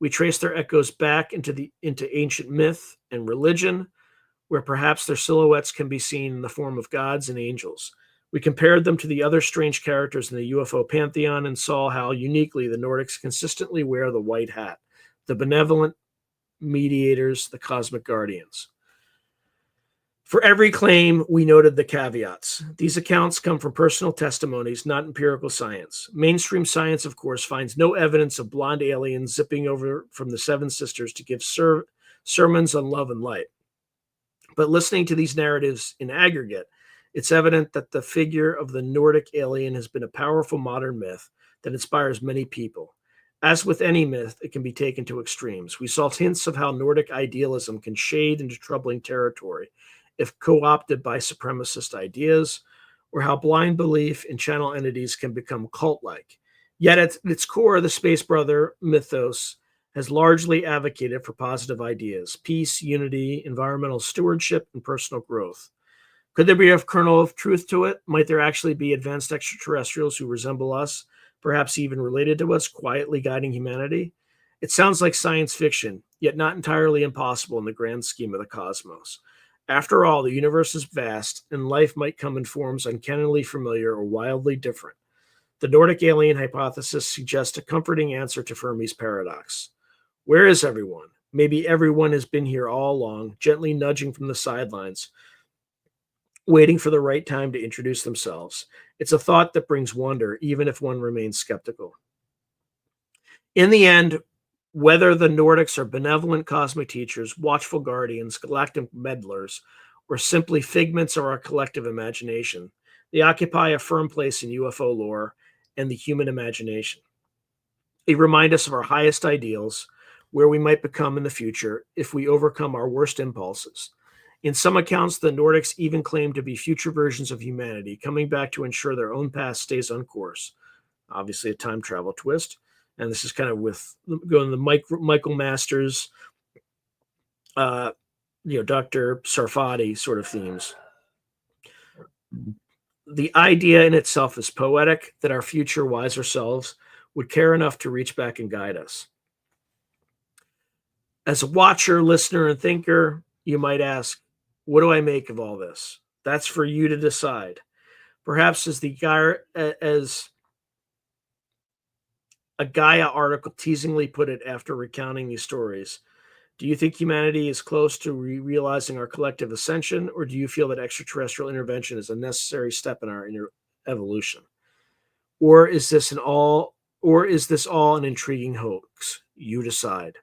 We traced their echoes back into ancient myth and religion, where perhaps their silhouettes can be seen in the form of gods and angels. We compared them to the other strange characters in the UFO pantheon and saw how uniquely the Nordics consistently wear the white hat, the benevolent mediators, the cosmic guardians. For every claim, we noted the caveats. These accounts come from personal testimonies, not empirical science. Mainstream science, of course, finds no evidence of blonde aliens zipping over from the Seven Sisters to give sermons on love and light. But listening to these narratives in aggregate, it's evident that the figure of the Nordic alien has been a powerful modern myth that inspires many people. As with any myth, it can be taken to extremes. We saw hints of how Nordic idealism can shade into troubling territory if co-opted by supremacist ideas, or how blind belief in channel entities can become cult-like. Yet at its core, the Space Brother mythos has largely advocated for positive ideas: peace, unity, environmental stewardship, and personal growth. Could there be a kernel of truth to it? Might there actually be advanced extraterrestrials who resemble us, perhaps even related to us, quietly guiding humanity? It sounds like science fiction, yet not entirely impossible in the grand scheme of the cosmos. After all, the universe is vast, and life might come in forms uncannily familiar or wildly different. The Nordic alien hypothesis suggests a comforting answer to Fermi's paradox. Where is everyone? Maybe everyone has been here all along, gently nudging from the sidelines, waiting for the right time to introduce themselves. It's a thought that brings wonder, even if one remains skeptical. In the end, whether the Nordics are benevolent cosmic teachers, watchful guardians, galactic meddlers, or simply figments of our collective imagination, they occupy a firm place in UFO lore and the human imagination. They remind us of our highest ideals, where we might become in the future if we overcome our worst impulses. In some accounts, the Nordics even claim to be future versions of humanity, coming back to ensure their own past stays on course. Obviously, a time travel twist. And this is kind of with going the Michael Masters, Dr. Sarfati sort of themes. The idea in itself is poetic that our future wiser selves would care enough to reach back and guide us. As a watcher, listener, and thinker, you might ask, what do I make of all this? That's for you to decide. Perhaps as a Gaia article teasingly put it after recounting these stories, do you think humanity is close to realizing our collective ascension, or do you feel that extraterrestrial intervention is a necessary step in our evolution? Or is this all an intriguing hoax? You decide.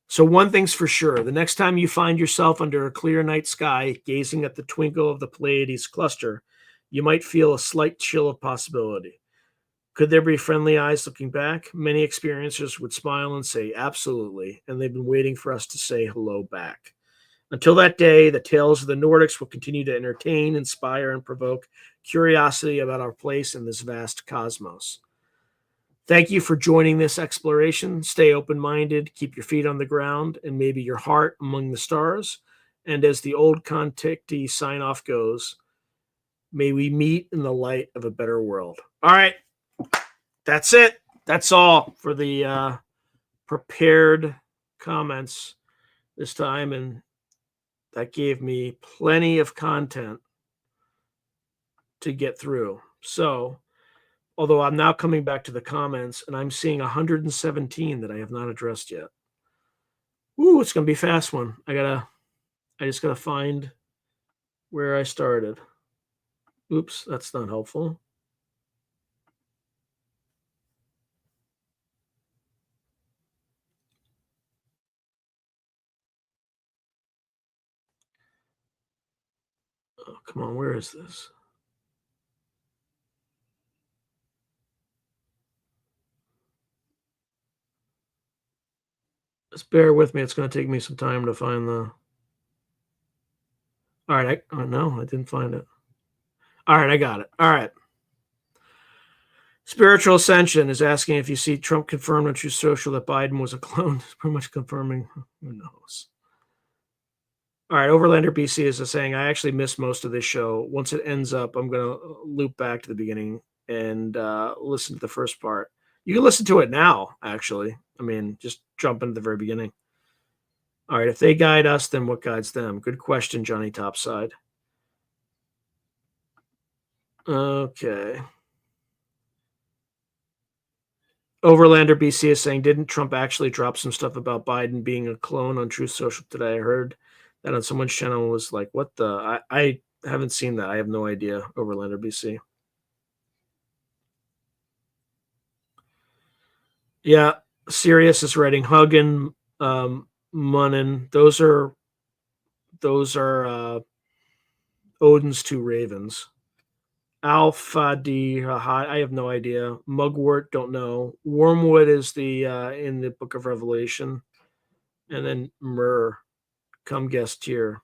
So one thing's for sure, the next time you find yourself under a clear night sky, gazing at the twinkle of the Pleiades cluster, you might feel a slight chill of possibility. Could there be friendly eyes looking back? Many experiencers would smile and say, absolutely, and they've been waiting for us to say hello back. Until that day, the tales of the Nordics will continue to entertain, inspire, and provoke curiosity about our place in this vast cosmos. Thank you for joining this exploration. Stay open-minded, keep your feet on the ground, and maybe your heart among the stars. And as the old contactee sign-off goes, may we meet in the light of a better world. All right. That's it. That's all for the prepared comments this time. And that gave me plenty of content to get through. So, although I'm now coming back to the comments and I'm seeing 117 that I have not addressed yet. Ooh, it's going to be a fast one. I just got to find where I started. Oops, that's not helpful. Oh, come on, where is this? Just bear with me. It's going to take me some time to find the... All right. No, I didn't find it. All right, I got it. All right. Spiritual Ascension is asking if you see Trump confirmed on Truth Social that Biden was a clone. It's pretty much confirming. Who knows? All right, Overlander BC is saying, I actually missed most of this show. Once it ends up, I'm going to loop back to the beginning and listen to the first part. You can listen to it now, actually. I mean, just jump into the very beginning. All right, if they guide us, then what guides them? Good question, Johnny Topside. Okay. Overlander BC is saying, didn't Trump actually drop some stuff about Biden being a clone on Truth Social today? I heard that on someone's channel. Was like, what the? I haven't seen that. I have no idea. Overlander BC. Yeah, Sirius is writing Huggin, Munnin. Those are Odin's two ravens. Alpha D, I have no idea. Mugwort, don't know. Wormwood is the in the Book of Revelation, and then Myrrh, come guest here.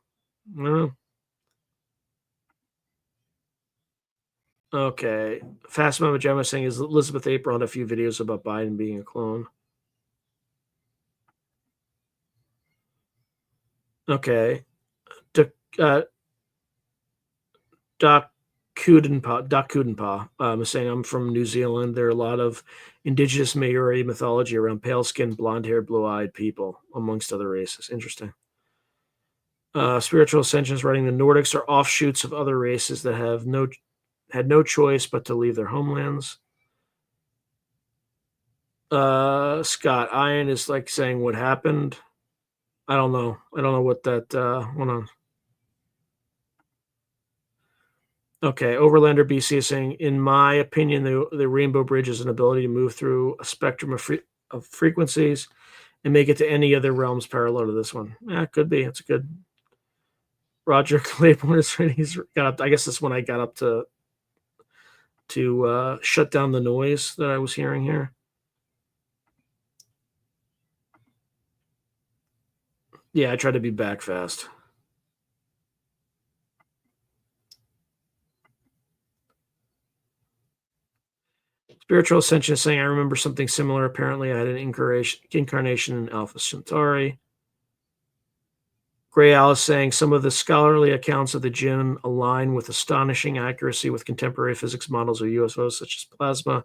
Okay. Fast Mama Gemma saying, is Elizabeth April had a few videos about Biden being a clone. Okay. Doc Kudenpa is saying, I'm from New Zealand. There are a lot of indigenous Maori mythology around pale skinned, blonde haired, blue eyed people, amongst other races. Interesting. Spiritual Ascension is writing, the Nordics are offshoots of other races that had no choice but to leave their homelands. Scott Iron is like saying what happened. I don't know what that hold on. Okay, Overlander BC is saying, in my opinion, the Rainbow Bridge is an ability to move through a spectrum of frequencies and make it to any other realms parallel to this one. Yeah, it could be. It's a good. Roger Claiborne is ready. He's got up. I guess this one I got up to shut down the noise that I was hearing here. Yeah, I tried to be back fast. Spiritual Ascension is saying, I remember something similar. Apparently, I had an incarnation in Alpha Centauri. Gray Alice saying, some of the scholarly accounts of the Jinn align with astonishing accuracy with contemporary physics models of UFOs, such as plasma.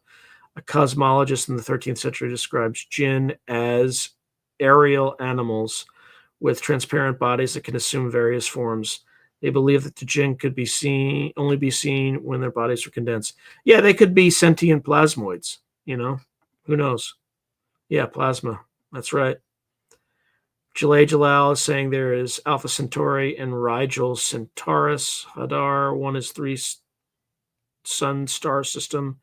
A cosmologist in the 13th century describes Jinn as aerial animals with transparent bodies that can assume various forms. They believe that the Jinn could only be seen when their bodies were condensed. Yeah, they could be sentient plasmoids, Who knows? Yeah, plasma. That's right. Jalal Jalal is saying there is Alpha Centauri and Rigel Centaurus. Hadar, one is sun star system,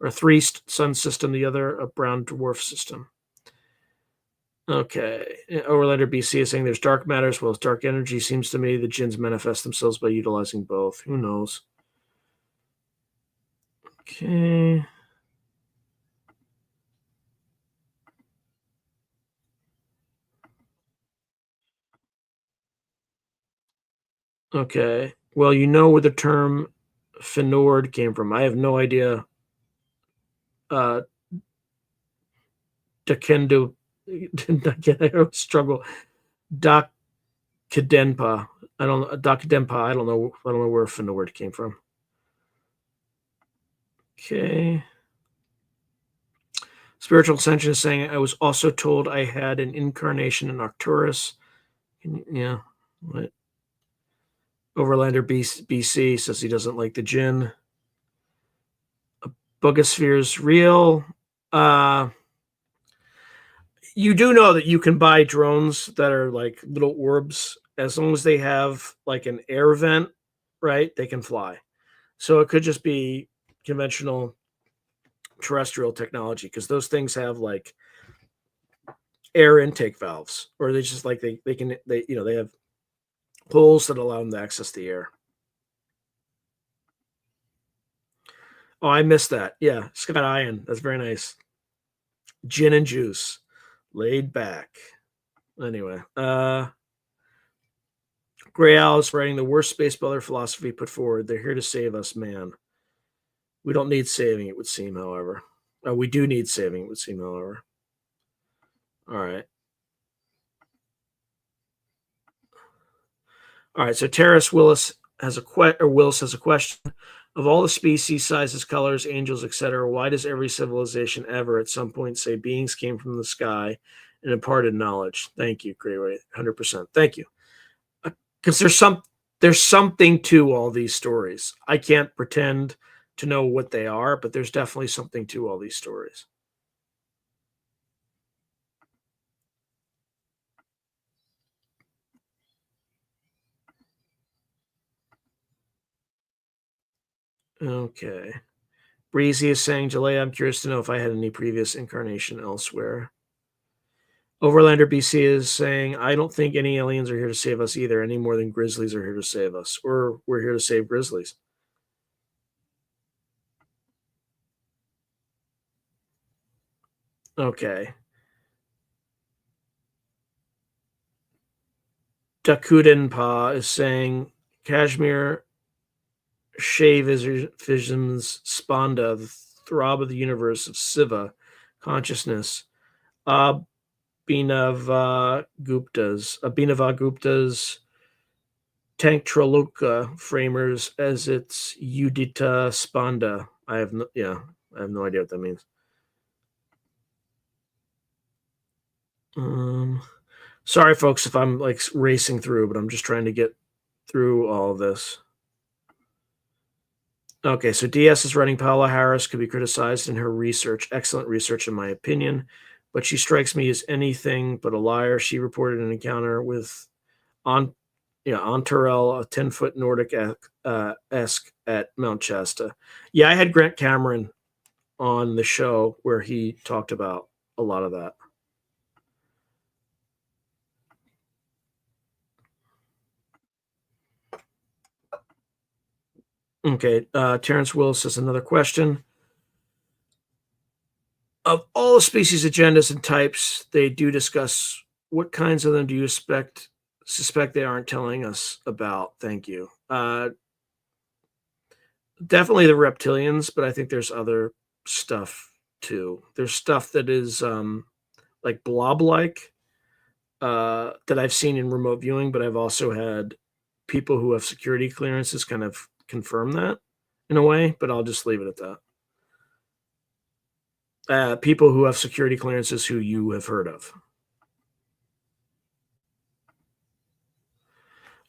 or three sun system, the other a brown dwarf system. Okay. Overlander BC is saying there's dark matter as well as dark energy. Seems to me the jinns manifest themselves by utilizing both. Who knows? Okay. Okay. Well, you know where the term Finord came from. I have no idea. Dakendo, I struggle. Doc Kadenpa. I don't know. Doc Kadenpa. I don't know. I don't know where Finord came from. Okay. Spiritual Ascension is saying, I was also told I had an incarnation in Arcturus. Yeah. What? Overlander BC says he doesn't like the Jinn. Bugosphere is real. You do know that you can buy drones that are like little orbs, as long as they have like an air vent, right? They can fly. So it could just be conventional terrestrial technology, because those things have like air intake valves, or they just like they have holes that allow them to access the air. Oh, I missed that. Yeah, Scott Ian. That's very nice. Gin and juice, laid back. Anyway, Gray Owl is writing the worst space brother philosophy put forward. They're here to save us, man. We don't need saving, it would seem, however. We do need saving, it would seem, however. All right. All right. So Terrace Willis has a question. Of all the species, sizes, colors, angels, etc., why does every civilization ever at some point say beings came from the sky and imparted knowledge? Thank you, Greyway. 100%. Thank you. Because there's something to all these stories. I can't pretend to know what they are, but there's definitely something to all these stories. Okay. Breezy is saying, Jalea, I'm curious to know if I had any previous incarnation elsewhere. Overlander BC is saying, I don't think any aliens are here to save us either, any more than grizzlies are here to save us, or we're here to save grizzlies. Okay. Dakudenpa is saying, Kashmir Shave Visions Sponda, the throb of the universe of Siva consciousness. Abhinava Gupta's Tanktraloka framers as its Udita Sponda. I have no idea what that means. Sorry, folks, if I'm like racing through, but I'm just trying to get through all of this. Okay, so DS is writing Paola Harris could be criticized in her research. Excellent research, in my opinion, but she strikes me as anything but a liar. She reported an encounter with Yeah, on Terrell, a 10-foot Nordic esque at Mount Shasta. Yeah, I had Grant Cameron on the show where he talked about a lot of that. Okay, Terrence Willis has another question. Of all the species agendas and types, they do discuss what kinds of them do you suspect they aren't telling us about? Thank you. Definitely the reptilians, but I think there's other stuff too. There's stuff that is like blob like that I've seen in remote viewing, but I've also had people who have security clearances kind of confirm that in a way, but I'll just leave it at that. People who have security clearances who you have heard of.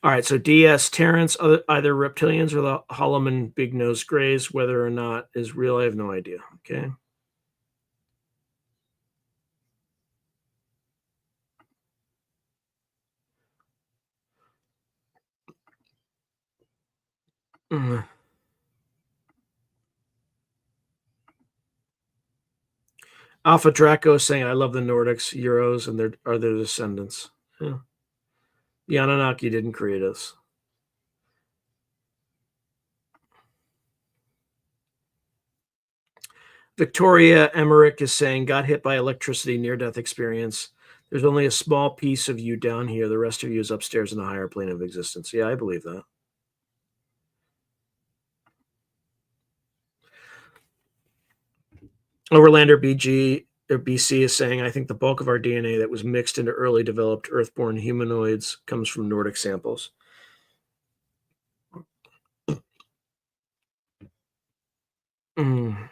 All right, so DS Terrence, either reptilians or the Holloman big nose grays, whether or not is real, I have no idea. Okay. Mm. Alpha Draco saying, I love the Nordics, Euros, and their descendants. Yeah. The Anunnaki didn't create us. Victoria Emmerich is saying, got hit by electricity, near death experience. There's only a small piece of you down here. The rest of you is upstairs in a higher plane of existence. Yeah, I believe that. Overlander BG or BC is saying, I think the bulk of our DNA that was mixed into early developed Earthborn humanoids comes from Nordic samples. Mm.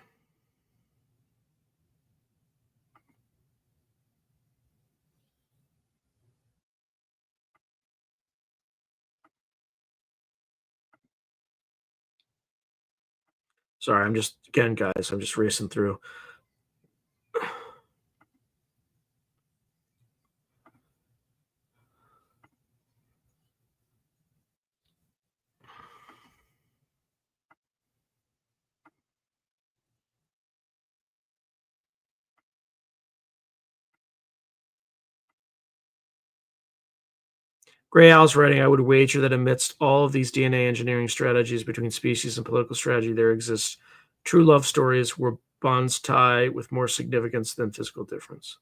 Sorry, guys, I'm just racing through. Gray Owl's writing, I would wager that amidst all of these DNA engineering strategies between species and political strategy, there exists true love stories where bonds tie with more significance than physical difference.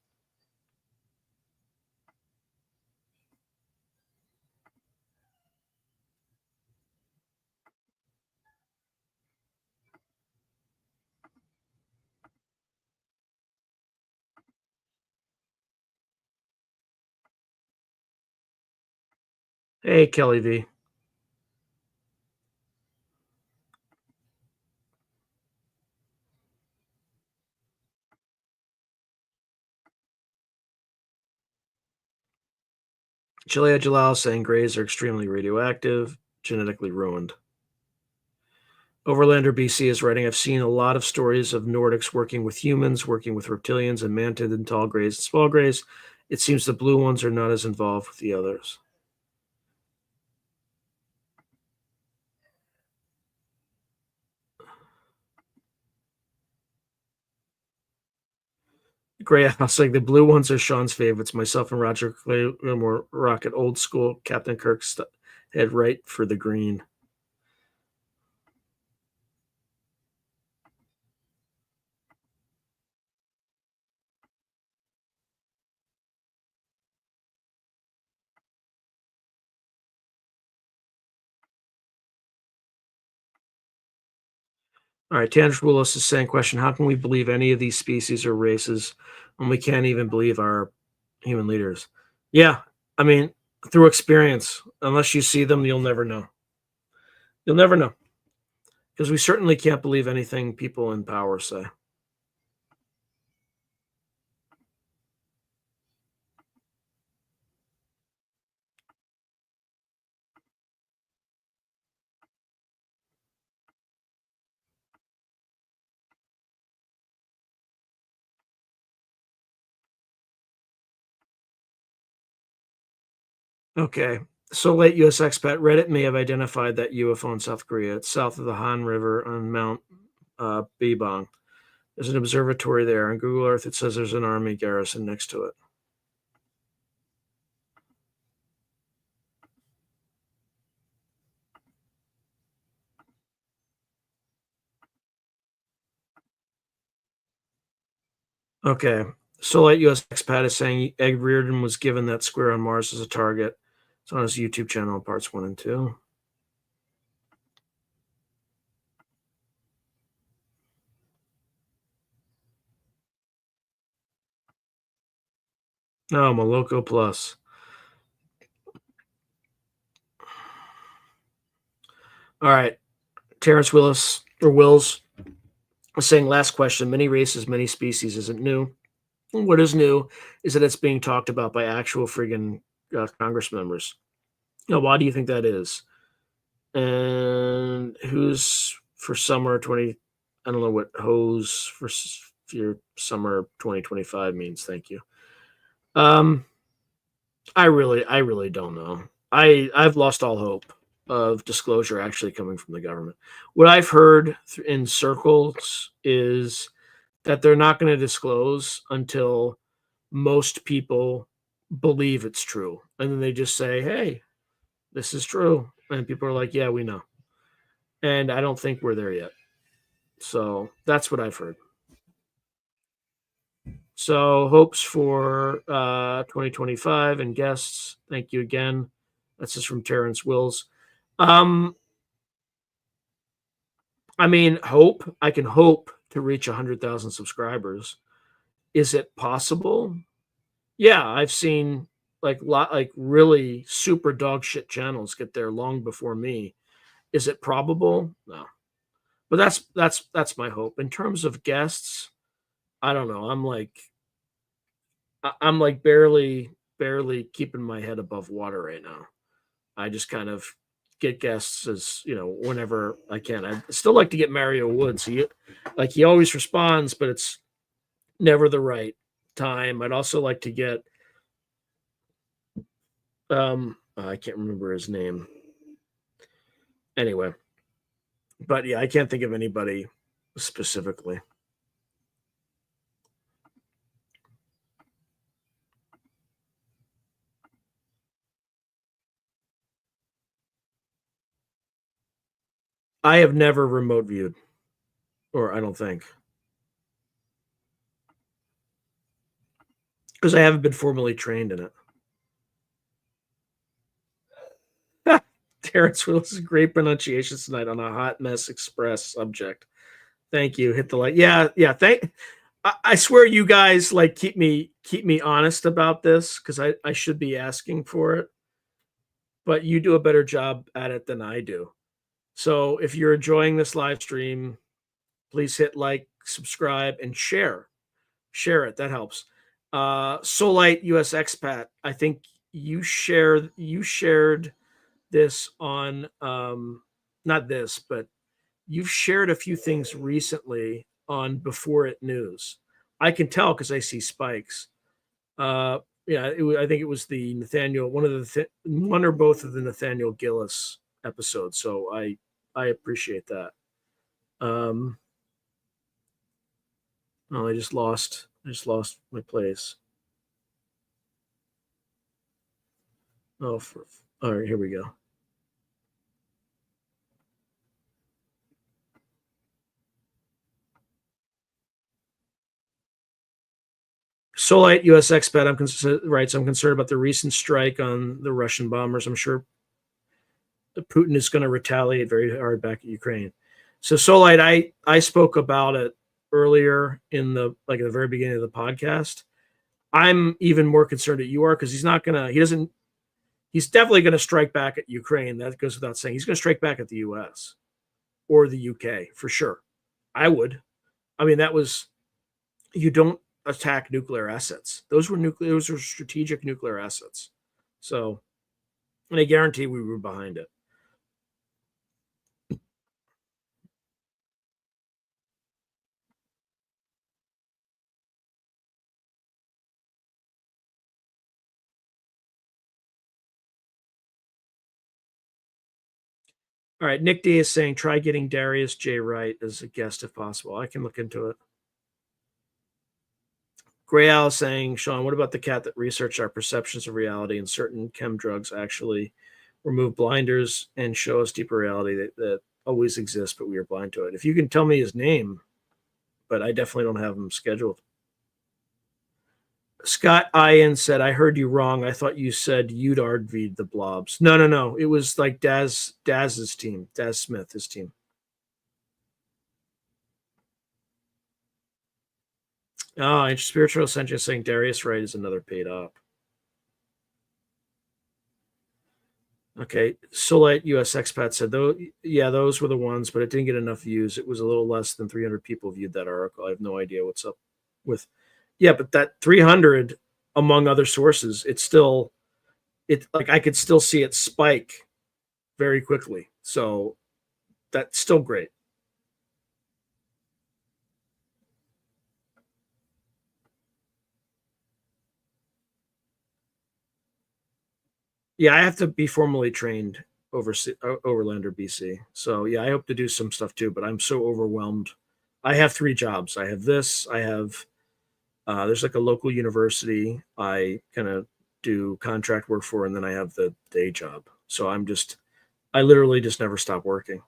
Hey, Kelly V. Jalea Jalal saying grays are extremely radioactive, genetically ruined. Overlander BC is writing, I've seen a lot of stories of Nordics working with humans, working with reptilians and mantid and tall grays and small grays. It seems the blue ones are not as involved with the others. Gray House, like the blue ones are Sean's favorites. Myself and Roger Claymore rocket old school Captain Kirk head right for the green. All right, Tangish Willis is saying, question, how can we believe any of these species or races when we can't even believe our human leaders? Yeah, I mean, through experience. Unless you see them, you'll never know. You'll never know. Because we certainly can't believe anything people in power say. Okay. So late U.S. expat Reddit may have identified that UFO in South Korea. It's south of the Han River on Mount Bebong. There's an observatory there. On Google Earth, it says there's an army garrison next to it. Okay. Solite US expat is saying Egg Reardon was given that square on Mars as a target. It's on his YouTube channel, parts 1 and 2. No, Moloko Plus. All right. Terrence Wills was saying last question. Many races, many species isn't new. What is new is that it's being talked about by actual friggin' Congress members. Now, why do you think that is? And who's for summer 20? I don't know what hose for your summer 2025 means. Thank you. Um, I really don't know. I've lost all hope of disclosure actually coming from the government. What I've heard in circles is that they're not going to disclose until most people believe it's true, and then they just say, "Hey, this is true," and people are like, "Yeah, we know." And I don't think we're there yet. So that's what I've heard. So hopes for 2025 and guests. Thank you again. That's just from Terrence Wills. Um, I mean, hope. I can hope to reach 100,000 subscribers. Is it possible? Yeah, I've seen like really super dog shit channels get there long before me. Is it probable? No. But that's my hope. In terms of guests, I don't know. I'm like barely keeping my head above water right now. I just kind of get guests as whenever I can. I still like to get Mario Woods. He always responds, but it's never the right time. I'd also like to get I can't remember his name. Anyway, but yeah, I can't think of anybody specifically. I have never remote viewed, or I don't think, because I haven't been formally trained in it. Terrence Willis' great pronunciations tonight on a hot mess express subject. Thank you. Hit the like. Yeah, yeah. I swear you guys like keep me honest about this because I should be asking for it, but you do a better job at it than I do. So if you're enjoying this live stream, please hit like, subscribe, and share. Share it. That helps. Solite US expat. I think you shared this on not this, but you've shared a few things recently on Before It News. I can tell because I see spikes. Yeah, I think it was the Nathaniel, one or both of the Nathaniel Gillis episodes. So I appreciate that. Um, oh, I just lost my place. Oh, all right, here we go. Solite U.S. expat. Writes, I'm concerned about the recent strike on the Russian bombers. I'm sure Putin is going to retaliate very hard back at Ukraine. So Solite, I spoke about it earlier in at the very beginning of the podcast. I'm even more concerned that you are because he's definitely going to strike back at Ukraine. That goes without saying. He's going to strike back at the US or the UK for sure. I would. I mean, you don't attack nuclear assets. Those were strategic nuclear assets. So, and I guarantee we were behind it. All right, Nick D is saying try getting Darius J. Wright as a guest if possible. I can look into it. Gray Owl saying, Sean, what about the cat that researched our perceptions of reality and certain chem drugs actually remove blinders and show us deeper reality that always exists, but we are blind to it? If you can tell me his name, but I definitely don't have him scheduled. Scott Ian said, I heard you wrong. I thought you said you'd RV'd the blobs. No. It was like Daz's team, Daz Smith, his team. Oh, and Spiritual Ascension saying Darius Wright is another paid op. Okay, Solite US Expat said, those were the ones, but it didn't get enough views. It was a little less than 300 people viewed that article. I have no idea what's up with. Yeah, but that 300, among other sources, like I could still see it spike very quickly. So that's still great. Yeah, I have to be formally trained Overlander BC. So yeah, I hope to do some stuff too, but I'm so overwhelmed. I have 3 jobs. I have this. I have there's like a local university I kind of do contract work for, and then I have the day job. So I literally just never stop working.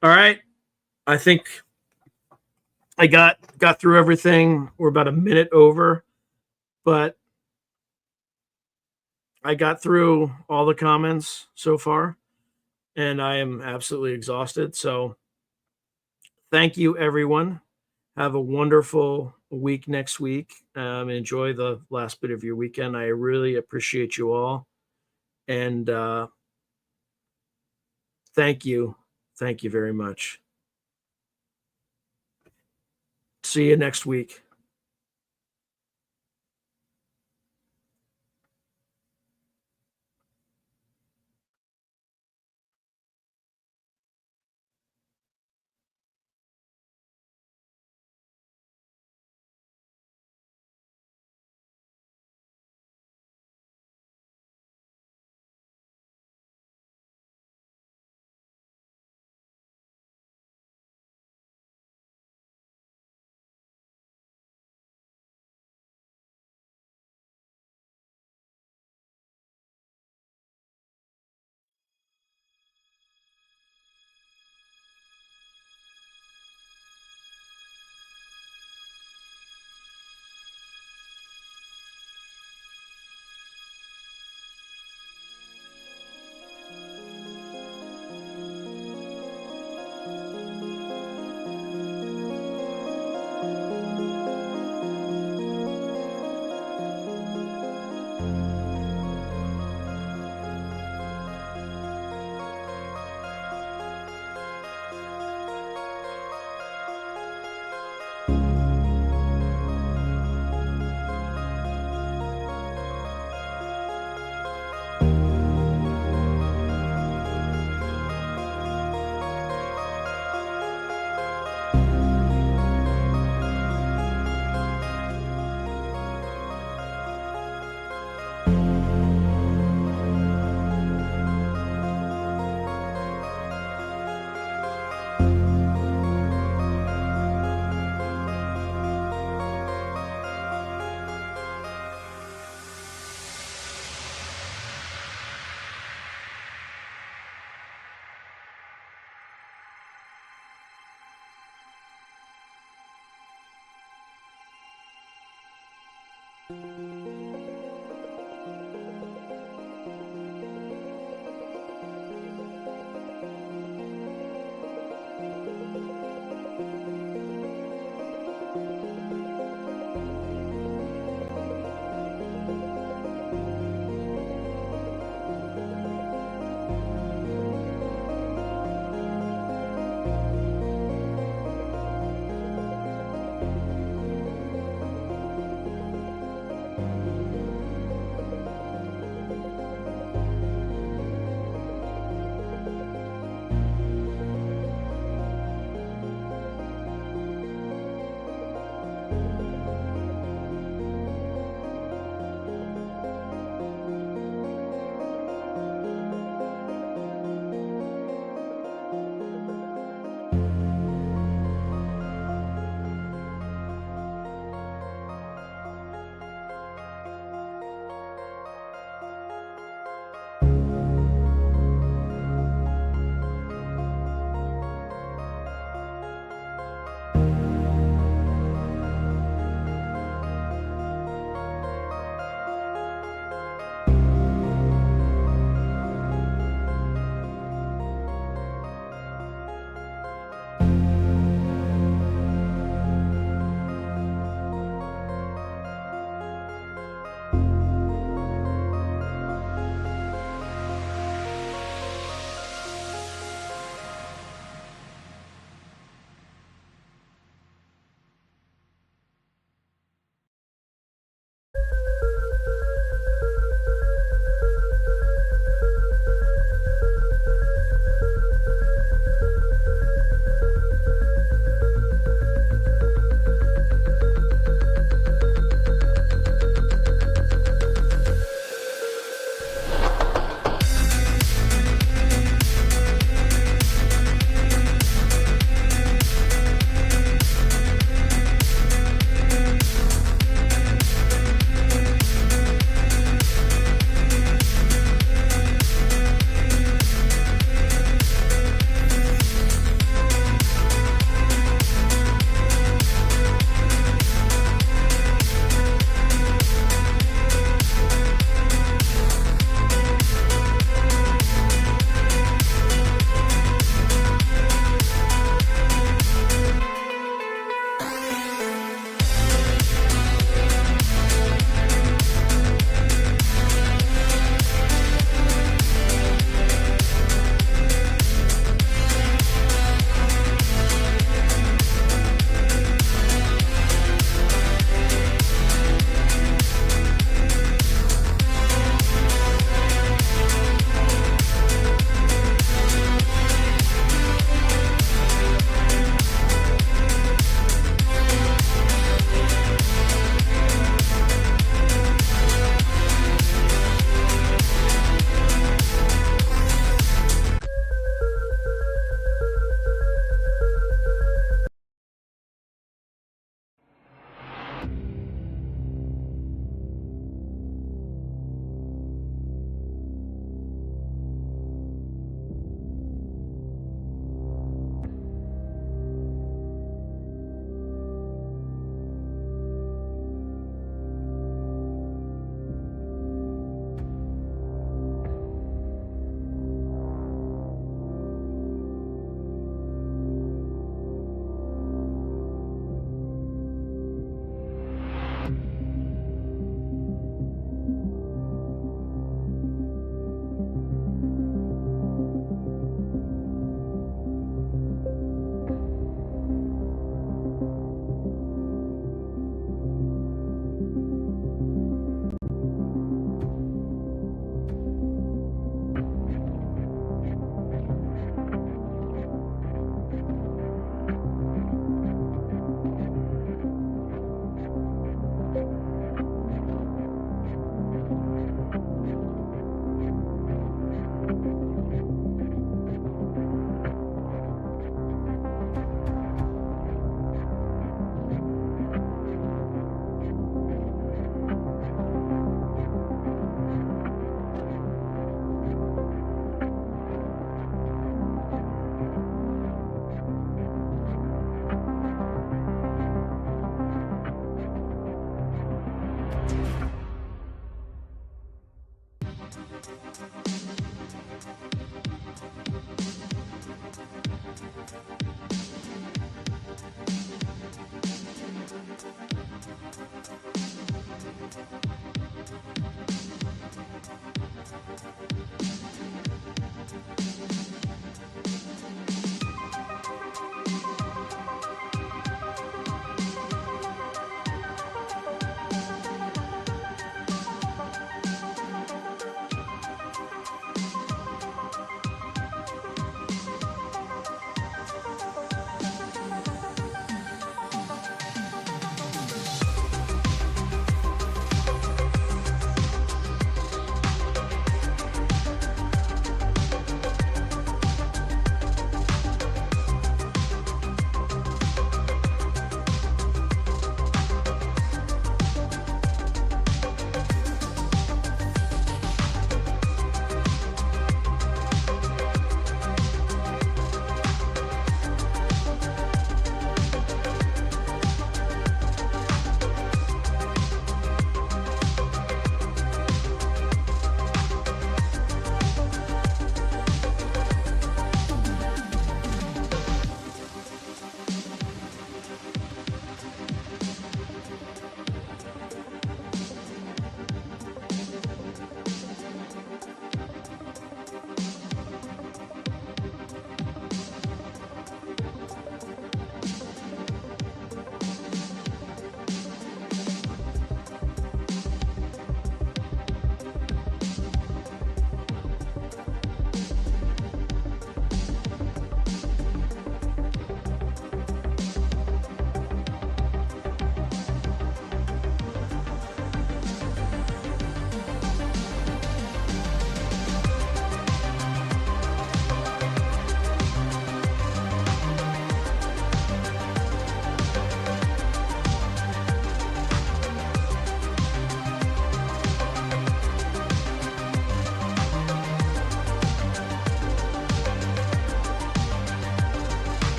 All right, I think I got through everything. We're about a minute over, but I got through all the comments so far, and I am absolutely exhausted. So thank you, everyone. Have a wonderful week next week. Enjoy the last bit of your weekend. I really appreciate you all. And thank you. Thank you very much. See you next week.